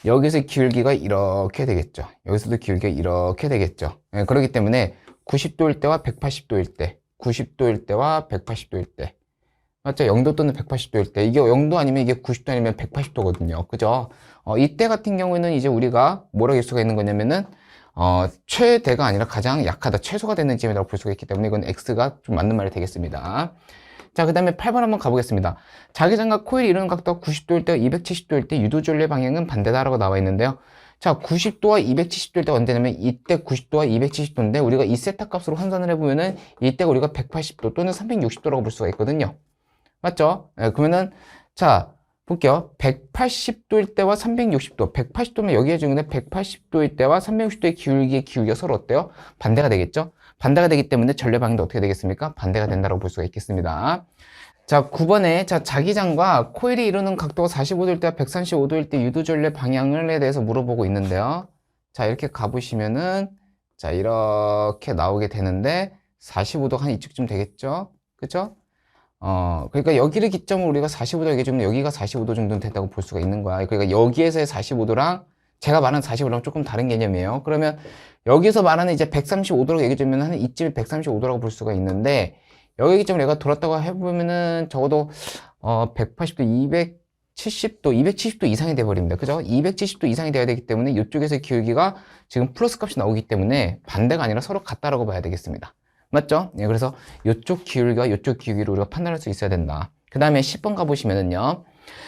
여기서 기울기가 이렇게 되겠죠. 여기서도 기울기가 이렇게 되겠죠. 네, 그렇기 때문에 90도일 때와 180도일 때, 90도일 때와 180도일 때, 맞죠? 0도 또는 180도일 때, 이게 0도 아니면 이게 90도 아니면 180도거든요. 그죠? 이때 같은 경우에는 이제 우리가 뭐라고 할 수가 있는 거냐면은, 최대가 아니라 가장 약하다, 최소가 되는 지점이라고 볼 수가 있기 때문에 이건 X가 좀 맞는 말이 되겠습니다. 자, 그 다음에 8번 한번 가보겠습니다. 자기장과 코일이 이루는 각도가 90도일 때와 270도일 때 유도전류의 방향은 반대다라고 나와 있는데요. 자, 90도와 270도일 때가 언제냐면 이때 90도와 270도인데 우리가 이 세타 값으로 환산을 해보면은 이때가 우리가 180도 또는 360도라고 볼 수가 있거든요. 맞죠? 네, 그러면은 자, 볼게요. 180도일 때와 360도. 180도면 여기에 주는데 180도일 때와 360도의 기울기가 서로 어때요? 반대가 되겠죠? 반대가 되기 때문에 전류 방향도 어떻게 되겠습니까? 반대가 된다고 볼 수가 있겠습니다. 자, 9번에 자기장과 코일이 이루는 각도가 45도일 때와 135도일 때 유도전류의 방향에 대해서 물어보고 있는데요. 자, 이렇게 가보시면은 자, 이렇게 나오게 되는데 45도가 한 이쯤 되겠죠? 그쵸? 그러니까 여기를 기점으로 우리가 45도 얘기해주면 여기가 45도 정도는 된다고 볼 수가 있는 거야. 그러니까 여기에서의 45도랑 제가 말하는 45도랑 조금 다른 개념이에요. 그러면 여기서 말하는 이제 135도라고 얘기해주면 한 이쯤이 135도라고 볼 수가 있는데 여기 기점을 내가 돌았다고 해보면은 적어도 180도, 270도 이상이 돼버립니다. 그죠? 270도 이상이 돼야 되기 때문에 이쪽에서의 기울기가 지금 플러스 값이 나오기 때문에 반대가 아니라 서로 같다라고 봐야 되겠습니다. 맞죠? 네, 그래서 이쪽 기울기와 이쪽 기울기를 우리가 판단할 수 있어야 된다. 그 다음에 10번 가보시면은요.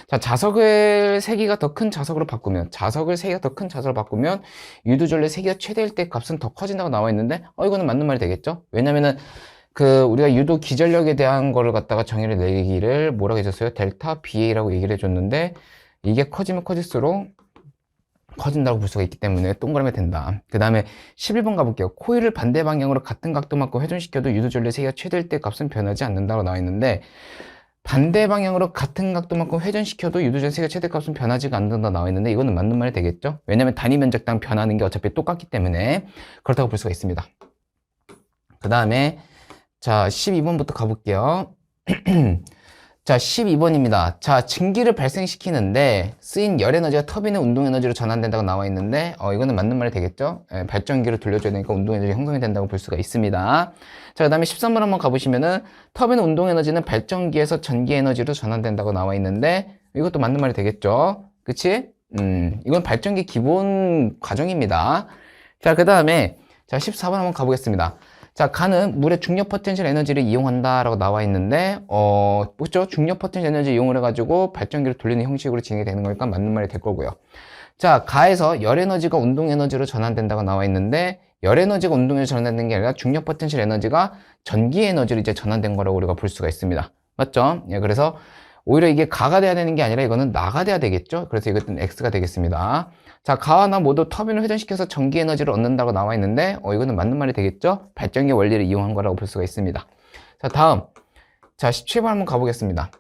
자, 자석을 세기가 더 큰 자석으로 바꾸면, 유도전류의 세기가 최대일 때 값은 더 커진다고 나와 있는데, 이거는 맞는 말이 되겠죠? 왜냐면은, 우리가 유도 기전력에 대한 거를 갖다가 정의를 내기를 뭐라고 해줬어요? 델타 BA라고 얘기를 해줬는데, 이게 커지면 커질수록 커진다고 볼 수가 있기 때문에 동그라미 된다. 그 다음에 11번 가볼게요. 코일을 반대 방향으로 같은 각도만큼 회전시켜도 유도전류의 세기가 최대일 때 값은 변하지 않는다고 나와 있는데 반대 방향으로 같은 각도만큼 회전시켜도 유도전류의 세기가 최대 값은 변하지가 않는다고 나와 있는데 이거는 맞는 말이 되겠죠? 왜냐면 단위 면적당 변하는 게 어차피 똑같기 때문에 그렇다고 볼 수가 있습니다. 그 다음에 자 12번부터 가볼게요. 자, 12번입니다. 자, 증기를 발생시키는데 쓰인 열 에너지가 터빈의 운동 에너지로 전환된다고 나와 있는데, 이거는 맞는 말이 되겠죠? 예, 발전기를 돌려줘야 되니까 운동 에너지 형성이 된다고 볼 수가 있습니다. 자, 그 다음에 13번 한번 가보시면은 터빈의 운동 에너지는 발전기에서 전기 에너지로 전환된다고 나와 있는데, 이것도 맞는 말이 되겠죠? 그치? 이건 발전기 기본 과정입니다. 자, 그 다음에, 자, 14번 한번 가보겠습니다. 자, 가는 물의 중력 포텐셜 에너지를 이용한다라고 나와 있는데, 뭐죠? 중력 포텐셜 에너지 이용을 해가지고 발전기를 돌리는 형식으로 진행이 되는 거니까 맞는 말이 될 거고요. 자, 가에서 열 에너지가 운동 에너지로 전환된다고 나와 있는데, 열 에너지가 운동 에너지로 전환되는 게 아니라 중력 포텐셜 에너지가 전기 에너지로 이제 전환된 거라고 우리가 볼 수가 있습니다. 맞죠? 예, 그래서 오히려 이게 가가 돼야 되는 게 아니라 이거는 나가 돼야 되겠죠? 그래서 이것은 X가 되겠습니다. 자, 가와 나 모두 터빈을 회전시켜서 전기 에너지를 얻는다고 나와 있는데, 이거는 맞는 말이 되겠죠? 발전기 원리를 이용한 거라고 볼 수가 있습니다. 자, 다음. 자, 17번 한번 가보겠습니다.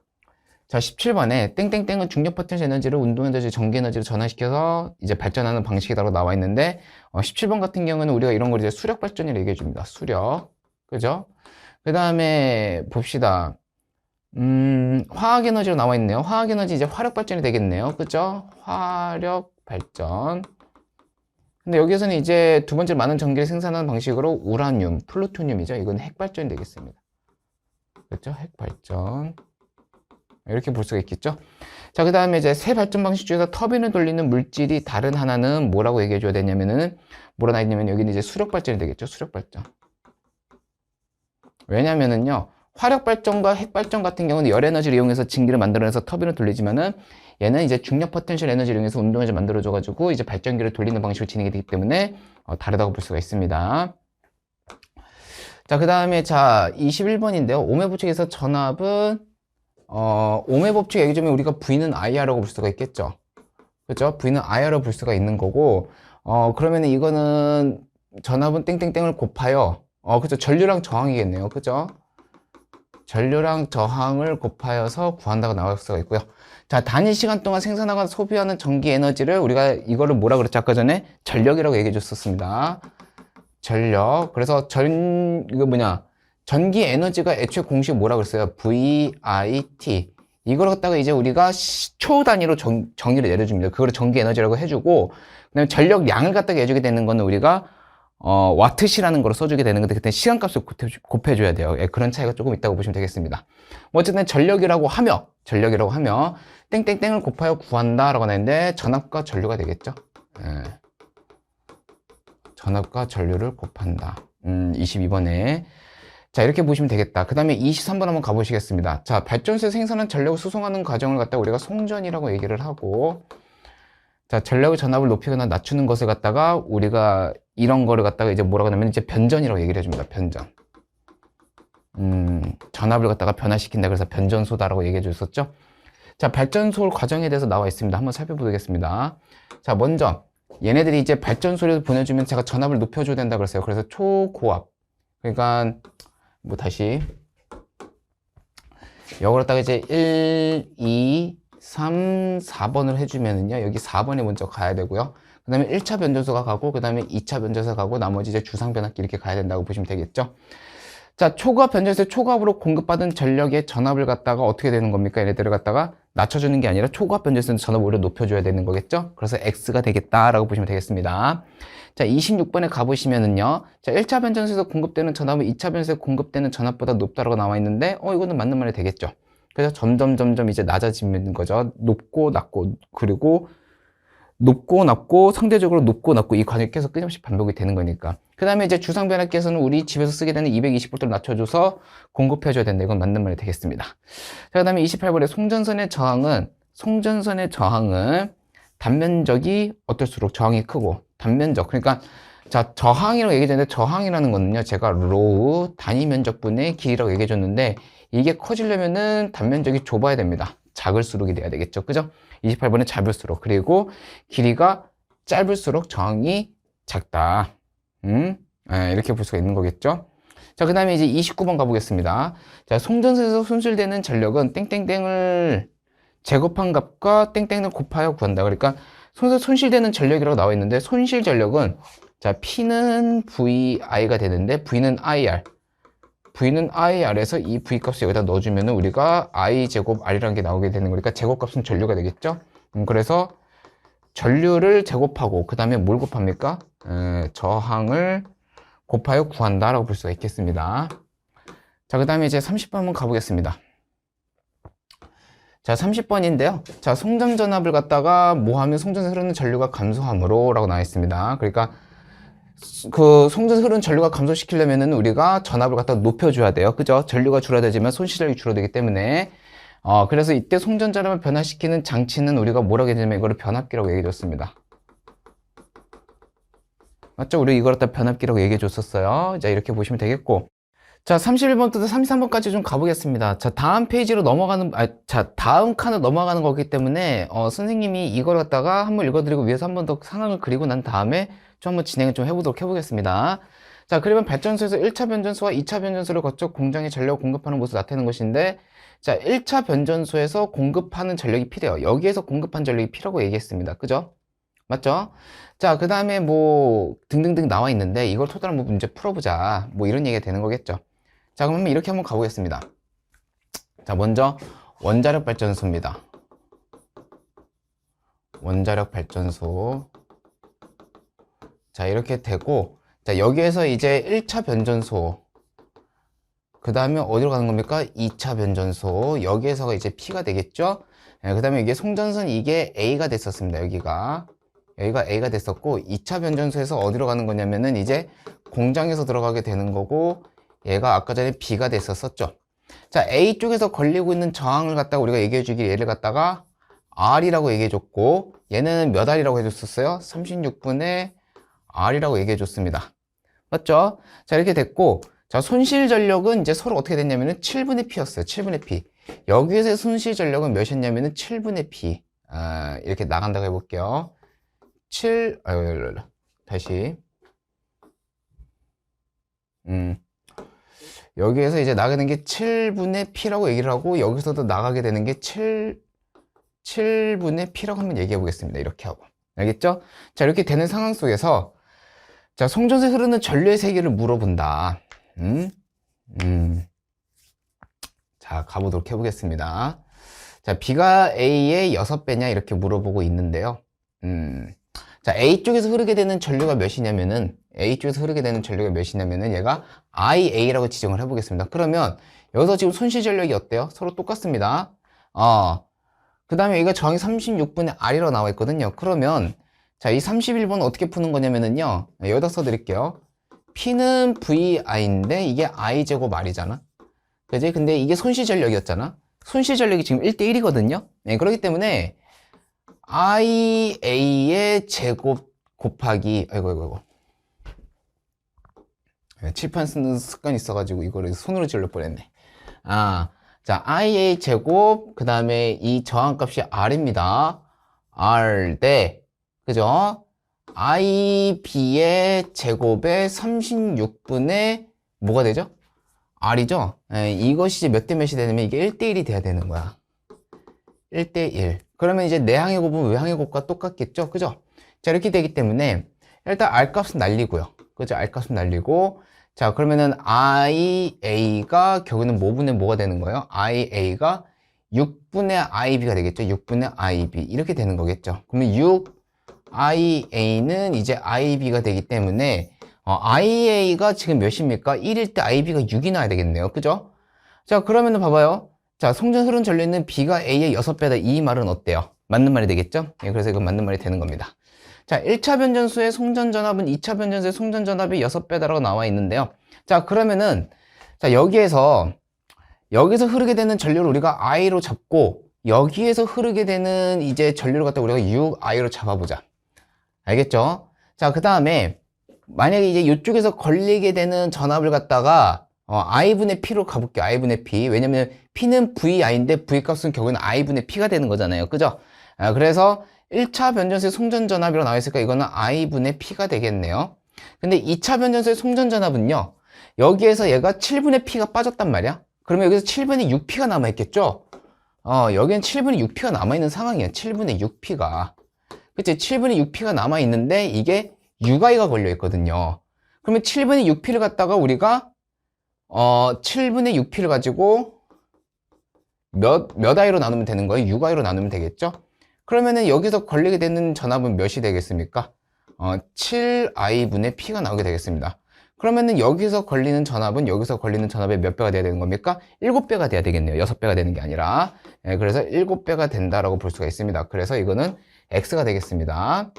자, 17번에 땡땡땡은 중력 포텐셜 에너지를 운동 에너지, 전기 에너지로 전환시켜서 이제 발전하는 방식이라고 나와 있는데, 17번 같은 경우는 우리가 이런 걸 이제 수력 발전이라고 얘기해 줍니다. 수력. 그죠? 그 다음에 봅시다. 화학 에너지로 나와 있네요. 화학 에너지 이제 화력 발전이 되겠네요. 그죠? 화력 발전. 근데 여기에서는 이제 두 번째 많은 전기를 생산하는 방식으로 우라늄, 플루토늄이죠. 이건 핵 발전이 되겠습니다. 그렇죠? 핵 발전. 이렇게 볼 수가 있겠죠. 자, 그 다음에 이제 세 발전 방식 중에서 터빈을 돌리는 물질이 다른 하나는 뭐라고 얘기해 줘야 되냐면은 뭐라 나와 있냐면 여기는 이제 수력 발전이 되겠죠. 수력 발전. 왜냐면은요. 화력 발전과 핵 발전 같은 경우는 열 에너지를 이용해서 증기를 만들어내서 터빈을 돌리지만은 얘는 이제 중력 포텐셜 에너지를 이용해서 운동 에너지 만들어줘가지고 이제 발전기를 돌리는 방식으로 진행이 되기 때문에 다르다고 볼 수가 있습니다. 자, 그 다음에 자 21번인데요. 오메 법칙에서 전압은 오메 법칙 얘기 좀 우리가 V는 IR라고 볼 수가 있겠죠. 그렇죠? V는 IR로 볼 수가 있는 거고 그러면 이거는 전압은 땡땡땡을 곱하여 그렇죠? 전류랑 저항이겠네요. 그렇죠? 전류랑 저항을 곱하여서 구한다고 나올 수가 있고요. 자, 단위 시간 동안 생산하거나 소비하는 전기 에너지를 우리가 이거를 뭐라 그랬죠? 아까 전에 전력이라고 얘기해 줬었습니다. 전력. 그래서 이거 뭐냐? 전기 에너지가 애초에 공식 뭐라 그랬어요? VIT. 이걸 갖다가 이제 우리가 초 단위로 정의를 내려줍니다. 그거를 전기 에너지라고 해주고, 그다음에 전력량을 갖다가 해주게 되는 거는 우리가 와트시라는 걸 써주게 되는 건데 그때 시간값을 곱해줘야 돼요. 예, 그런 차이가 조금 있다고 보시면 되겠습니다. 뭐 어쨌든 전력이라고 하며 땡땡땡을 곱하여 구한다라고 하는데 전압과 전류가 되겠죠. 예. 전압과 전류를 곱한다. 22번에 자 이렇게 보시면 되겠다. 그 다음에 23번 한번 가보시겠습니다. 자, 발전소에서 생산한 전력을 수송하는 과정을 갖다가 우리가 송전이라고 얘기를 하고, 자, 전력의 전압을 높이거나 낮추는 것을 갖다가 우리가 이런 거를 갖다가 이제 뭐라고 하냐면 이제 변전이라고 얘기를 해줍니다. 변전. 전압을 갖다가 변화시킨다. 그래서 변전소다라고 얘기해 줬었죠. 자, 발전소 과정에 대해서 나와 있습니다. 한번 살펴보겠습니다. 자, 먼저 얘네들이 이제 발전소를 보내주면 제가 전압을 높여줘야 된다 그랬어요. 그래서 초고압. 그러니까 뭐 다시 이걸 갖다가 이제 1, 2, 3, 4번을 해주면은요, 여기 4번에 먼저 가야 되고요. 그 다음에 1차 변전소가 가고, 그 다음에 2차 변전소가 가고, 나머지 이제 주상변압기 이렇게 가야 된다고 보시면 되겠죠. 자, 초고압 변전소에 초고압으로 공급받은 전력의 전압을 갖다가 어떻게 되는 겁니까? 얘네들을 갖다가 낮춰주는 게 아니라 초고압 변전소는 전압을 오히려 높여줘야 되는 거겠죠? 그래서 X가 되겠다라고 보시면 되겠습니다. 자, 26번에 가보시면은요, 자, 1차 변전소에서 공급되는 전압은 2차 변전소에 공급되는 전압보다 높다라고 나와 있는데, 이거는 맞는 말이 되겠죠. 그래서 점점 이제 낮아지는 거죠. 높고 낮고, 그리고 높고 낮고, 상대적으로 높고 낮고, 이 과정이 계속 끊임없이 반복이 되는 거니까. 그 다음에 이제 주상변압기에서는 우리 집에서 쓰게 되는 220V를 낮춰줘서 공급해줘야 된다. 이건 맞는 말이 되겠습니다. 자, 그 다음에 28번에 송전선의 저항은 단면적이 어떨수록 저항이 크고, 단면적. 그러니까, 자, 저항이라고 얘기했는데, 저항이라는 거는요, 제가 로우 단위 면적분의 길이라고 얘기해줬는데, 이게 커지려면은 단면적이 좁아야 됩니다. 작을수록이 돼야 되겠죠. 그죠? 28번은 작을수록. 그리고 길이가 짧을수록 저항이 작다. 이렇게 볼 수가 있는 거겠죠. 자, 그 다음에 이제 29번 가보겠습니다. 자, 송전선에서 손실되는 전력은 땡땡땡을 제곱한 값과 땡땡을 곱하여 구한다. 그러니까 손실되는 전력이라고 나와 있는데, 손실 전력은 자, P는 VI가 되는데, V는 IR. V는 IR에서 이 V 값을 여기다 넣어주면 우리가 I 제곱 R이라는 게 나오게 되는 거니까 제곱값은 전류가 되겠죠? 그래서 전류를 제곱하고 그 다음에 뭘 곱합니까? 저항을 곱하여 구한다 라고 볼 수가 있겠습니다. 자, 그 다음에 이제 30번 한번 가보겠습니다. 자, 30번인데요. 자, 송전 전압을 갖다가 뭐 하면 송전에서 흐르는 전류가 감소하므로 라고 나와 있습니다. 그러니까 그 송전에서 흐르는 전류가 감소시키려면은 우리가 전압을 갖다 높여줘야 돼요. 그죠? 전류가 줄어들지만 손실력이 줄어들기 때문에 그래서 이때 송전 전압을 변화시키는 장치는 우리가 뭐라고 했냐면 이거를 변압기라고 얘기해 줬습니다. 맞죠? 우리 이걸 갖다 변압기라고 얘기해 줬었어요. 자, 이렇게 보시면 되겠고. 자, 31번부터 33번까지 좀 가보겠습니다. 자, 다음 페이지로 넘어가는, 다음 칸을 넘어가는 거기 때문에, 선생님이 이걸 갖다가 한번 읽어드리고 위에서 한 번 더 상황을 그리고 난 다음에 좀 한번 진행을 좀 해보도록 해보겠습니다. 자, 그러면 발전소에서 1차 변전소와 2차 변전소를 거쳐 공장에 전력을 공급하는 모습을 나타내는 것인데, 자, 1차 변전소에서 공급하는 전력이 P래요. 여기에서 공급한 전력이 P라고 얘기했습니다. 그죠? 맞죠? 자, 그 다음에 뭐, 등등등 나와 있는데, 이걸 토대로 한번 문제 풀어보자. 뭐, 이런 얘기가 되는 거겠죠. 자, 그러면 이렇게 한번 가보겠습니다. 자, 먼저, 원자력 발전소입니다. 원자력 발전소. 자, 이렇게 되고, 자, 여기에서 이제 1차 변전소. 그 다음에 어디로 가는 겁니까? 2차 변전소. 여기에서가 이제 P가 되겠죠? 그 다음에 이게 송전선 이게 A가 됐었습니다. 여기가 A가 됐었고, 2차 변전소에서 어디로 가는 거냐면은 이제 공장에서 들어가게 되는 거고, 얘가 아까 전에 B가 됐었죠. 자, A 쪽에서 걸리고 있는 저항을 갖다가 우리가 얘기해 주길 얘를 갖다가 R이라고 얘기해 줬고, 얘는 몇 R이라고 해줬었어요? 36분의 R이라고 얘기해 줬습니다. 맞죠? 자, 이렇게 됐고, 자, 손실 전력은 이제 서로 어떻게 됐냐면은 7분의 P였어요. 7분의 P. 여기에서의 손실 전력은 몇이었냐면은 7분의 P. 이렇게 나간다고 해볼게요. 다시. 여기에서 이제 나가는 게 7분의 P라고 얘기를 하고, 여기서도 나가게 되는 게 7분의 P라고 한번 얘기해 보겠습니다. 이렇게 하고. 알겠죠? 자, 이렇게 되는 상황 속에서, 자, 송전소에 흐르는 전류의 세기를 물어본다. 자, 가보도록 해보겠습니다. 자, B가 A의 6배냐 이렇게 물어보고 있는데요. 자, A 쪽에서 흐르게 되는 전류가 몇이냐면은 얘가 IA라고 지정을 해보겠습니다. 그러면 여기서 지금 손실 전력이 어때요? 서로 똑같습니다. 그 다음에 여기가 저항이 36분의 R이라고 나와 있거든요. 그러면 자, 이 31번 어떻게 푸는 거냐면은요, 여기다 써드릴게요. P는 VI인데 이게 I제곱 R이잖아. 그지? 근데 이게 손실 전력이었잖아. 손실 전력이 지금 1대1이거든요. 네, 그렇기 때문에 IA의 제곱 곱하기, 아이고. 칠판 쓰는 습관이 있어가지고 이거를 손으로 찔러 뻔했네. 자, IA 제곱, 그 다음에 이 저항값이 R입니다. R 대, 그죠? IB의 제곱에 36분의 뭐가 되죠? R이죠? 이것이 이제 몇 대 몇이 되냐면 이게 1대1이 돼야 되는 거야. 1대1. 그러면 이제 내항의 곱은 외항의 곱과 똑같겠죠? 그죠? 자, 이렇게 되기 때문에 일단 R값은 날리고요. 그죠? R값은 날리고, 자, 그러면은 IA가 결국에는 뭐분의 뭐가 되는 거예요? IA가 6분의 IB가 되겠죠? 6분의 IB. 이렇게 되는 거겠죠? 그러면 6IA는 이제 IB가 되기 때문에 IA가 지금 몇입니까? 1일 때 IB가 6이 나야 되겠네요. 그죠? 자, 그러면은 봐봐요. 자, 송전 흐른 전류는 B가 A의 6배다. 이 말은 어때요? 맞는 말이 되겠죠? 예, 그래서 이건 맞는 말이 되는 겁니다. 자, 1차 변전소의 송전 전압은 2차 변전소의 송전 전압이 6배다라고 나와 있는데요. 자, 그러면은 자, 여기서 흐르게 되는 전류를 우리가 I로 잡고 여기에서 흐르게 되는 이제 전류를 갖다 우리가 6I로 잡아보자. 알겠죠? 자, 그 다음에 만약에 이제 이쪽에서 걸리게 되는 전압을 갖다가 I분의 P로 가볼게요. I분의 P. 왜냐면 P는 VI인데 V 값은 결국에는 I분의 P가 되는 거잖아요. 그죠? 그래서 1차 변전소의 송전 전압이라고 나와 있으니까 이거는 I분의 P가 되겠네요. 근데 2차 변전소의 송전 전압은요, 여기에서 얘가 7분의 P가 빠졌단 말이야. 그러면 여기서 7분의 6P가 남아있겠죠? 여기는 7분의 6P가 남아있는 상황이야. 7분의 6P가. 그치? 7분의 6P가 남아있는데 이게 UI가 걸려있거든요. 그러면 7분의 6P를 갖다가 우리가 7분의 6p를 가지고 몇 i로 나누면 되는 거예요? 6i로 나누면 되겠죠? 그러면은 여기서 걸리게 되는 전압은 몇이 되겠습니까? 7i분의 p가 나오게 되겠습니다. 그러면은 여기서 걸리는 전압은 여기서 걸리는 전압의 몇 배가 돼야 되는 겁니까? 7배가 돼야 되겠네요. 6배가 되는 게 아니라. 그래서 7배가 된다라고 볼 수가 있습니다. 그래서 이거는 X가 되겠습니다.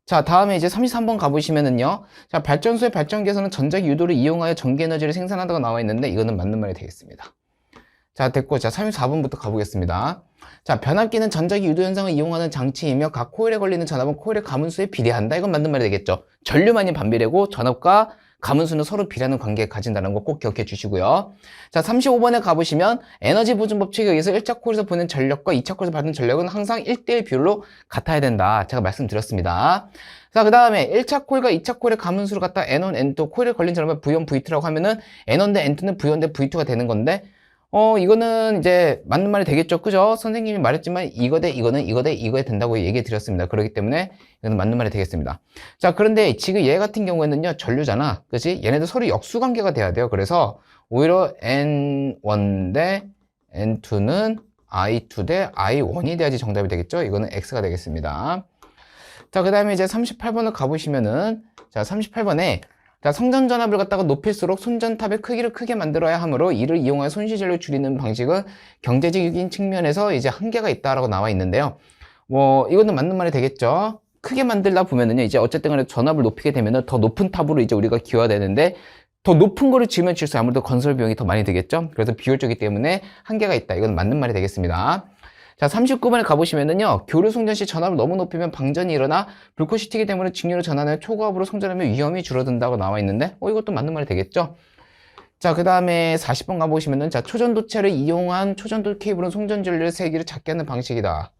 자, 다음에 이제 33번 가보시면은요. 자, 발전소의 발전기에서는 전자기 유도를 이용하여 전기에너지를 생산한다고 나와 있는데 이거는 맞는 말이 되겠습니다. 자, 됐고. 자, 34번부터 가보겠습니다. 자, 변압기는 전자기 유도 현상을 이용하는 장치이며 각 코일에 걸리는 전압은 코일의 가문수에 비례한다. 이건 맞는 말이 되겠죠. 전류만이 반비례고 전압과 가문수는 서로 비례하는 관계에 가진다는 거 꼭 기억해 주시고요. 자, 35번에 가보시면 에너지 보존 법칙에 의해서 1차 코일에서 보낸 전력과 2차 코일에서 받은 전력은 항상 1대1 비율로 같아야 된다. 제가 말씀드렸습니다. 자, 그 다음에 1차 코일과 2차 코일의 가문수를 갖다 N1, N2 코일에 걸린 전압을 V1, V2라고 하면은 N1 대 N2는 V1 대 V2가 되는 건데 이거는 이제 맞는 말이 되겠죠. 그죠? 선생님이 말했지만 이거 대 이거는 이거 대 이거에 된다고 얘기해 드렸습니다. 그렇기 때문에 이거는 맞는 말이 되겠습니다. 자, 그런데 지금 얘 같은 경우에는요, 전류잖아. 그치? 얘네들 서로 역수 관계가 돼야 돼요. 그래서 오히려 N1 대 N2는 I2 대 I1이 돼야지 정답이 되겠죠? 이거는 X가 되겠습니다. 자, 그 다음에 이제 38번을 가보시면은, 자, 38번에 자, 성전 전압을 갖다가 높일수록 손전탑의 크기를 크게 만들어야 하므로 이를 이용하여 손실전력을 줄이는 방식은 경제적인 측면에서 이제 한계가 있다라고 나와 있는데요. 이거는 맞는 말이 되겠죠. 크게 만들다 보면은요, 이제 어쨌든 간에 전압을 높이게 되면은 더 높은 탑으로 이제 우리가 기여야 되는데 더 높은 거를 지으면 질수록 아무래도 건설 비용이 더 많이 되겠죠. 그래서 비효율적이기 때문에 한계가 있다. 이건 맞는 말이 되겠습니다. 자, 39번에 가보시면은요, 교류 송전 시 전압을 너무 높이면 방전이 일어나 불꽃이 튀기 때문에 직류로 전환해 초고압으로 송전하면 위험이 줄어든다고 나와 있는데, 이것도 맞는 말이 되겠죠? 자, 그 다음에 40번 가보시면은, 자, 초전도체를 이용한 초전도 케이블은 송전 전류의 세기를 작게 하는 방식이다.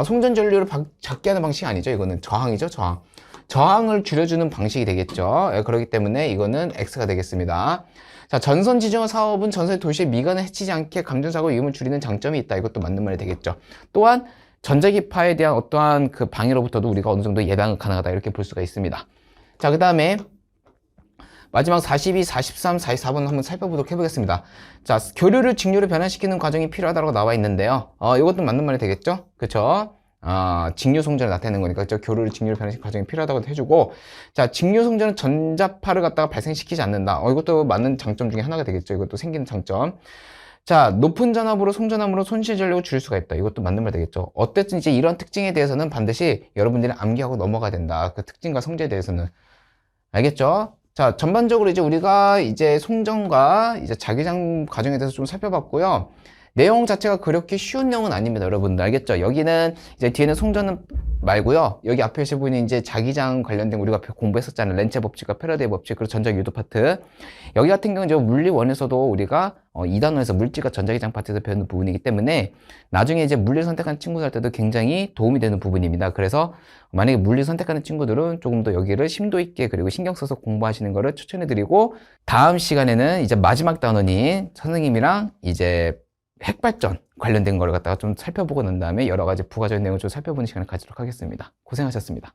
송전 전류를 작게 하는 방식이 아니죠. 이거는 저항이죠, 저항. 저항을 줄여주는 방식이 되겠죠. 그렇기 때문에 이거는 X가 되겠습니다. 자, 전선 지정 사업은 전선의 도시의 미관을 해치지 않게 감전사고 위험을 줄이는 장점이 있다. 이것도 맞는 말이 되겠죠. 또한 전자기파에 대한 어떠한 그 방해로부터도 우리가 어느 정도 예방이 가능하다. 이렇게 볼 수가 있습니다. 자, 그 다음에 마지막 42, 43, 44번 한번 살펴보도록 해보겠습니다. 자, 교류를 직류로 변환시키는 과정이 필요하다고 나와 있는데요. 이것도 맞는 말이 되겠죠? 그쵸? 직류 송전을 나타내는 거니까, 그죠? 교류를 직류로 변환시키는 과정이 필요하다고 해주고, 자, 직류 송전은 전자파를 갖다가 발생시키지 않는다. 이것도 맞는 장점 중에 하나가 되겠죠? 이것도 생기는 장점. 자, 높은 전압으로 송전함으로 손실 전력을 줄일 수가 있다. 이것도 맞는 말 되겠죠? 어쨌든 이제 이런 특징에 대해서는 반드시 여러분들이 암기하고 넘어가야 된다. 그 특징과 성질에 대해서는. 알겠죠? 자, 전반적으로 이제 우리가 이제 송전과 이제 자기장 과정에 대해서 좀 살펴봤고요. 내용 자체가 그렇게 쉬운 내용은 아닙니다, 여러분들. 알겠죠? 여기는 이제 뒤에는 송전은 말고요. 여기 앞에 보이는 이제 자기장 관련된 우리가 공부했었잖아요. 렌체 법칙과 패러데이 법칙, 그리고 전자 유도 파트. 여기 같은 경우는 이제 물리원에서도 우리가 2단원에서 물질과 전자기장 파트에서 배우는 부분이기 때문에 나중에 이제 물리 선택한 친구들 할 때도 굉장히 도움이 되는 부분입니다. 그래서 만약에 물리 선택하는 친구들은 조금 더 여기를 심도 있게 그리고 신경 써서 공부하시는 거를 추천해 드리고, 다음 시간에는 이제 마지막 단원인 선생님이랑 이제 핵발전 관련된 걸 갖다가 좀 살펴보고 난 다음에 여러 가지 부가적인 내용을 좀 살펴보는 시간을 가지도록 하겠습니다. 고생하셨습니다.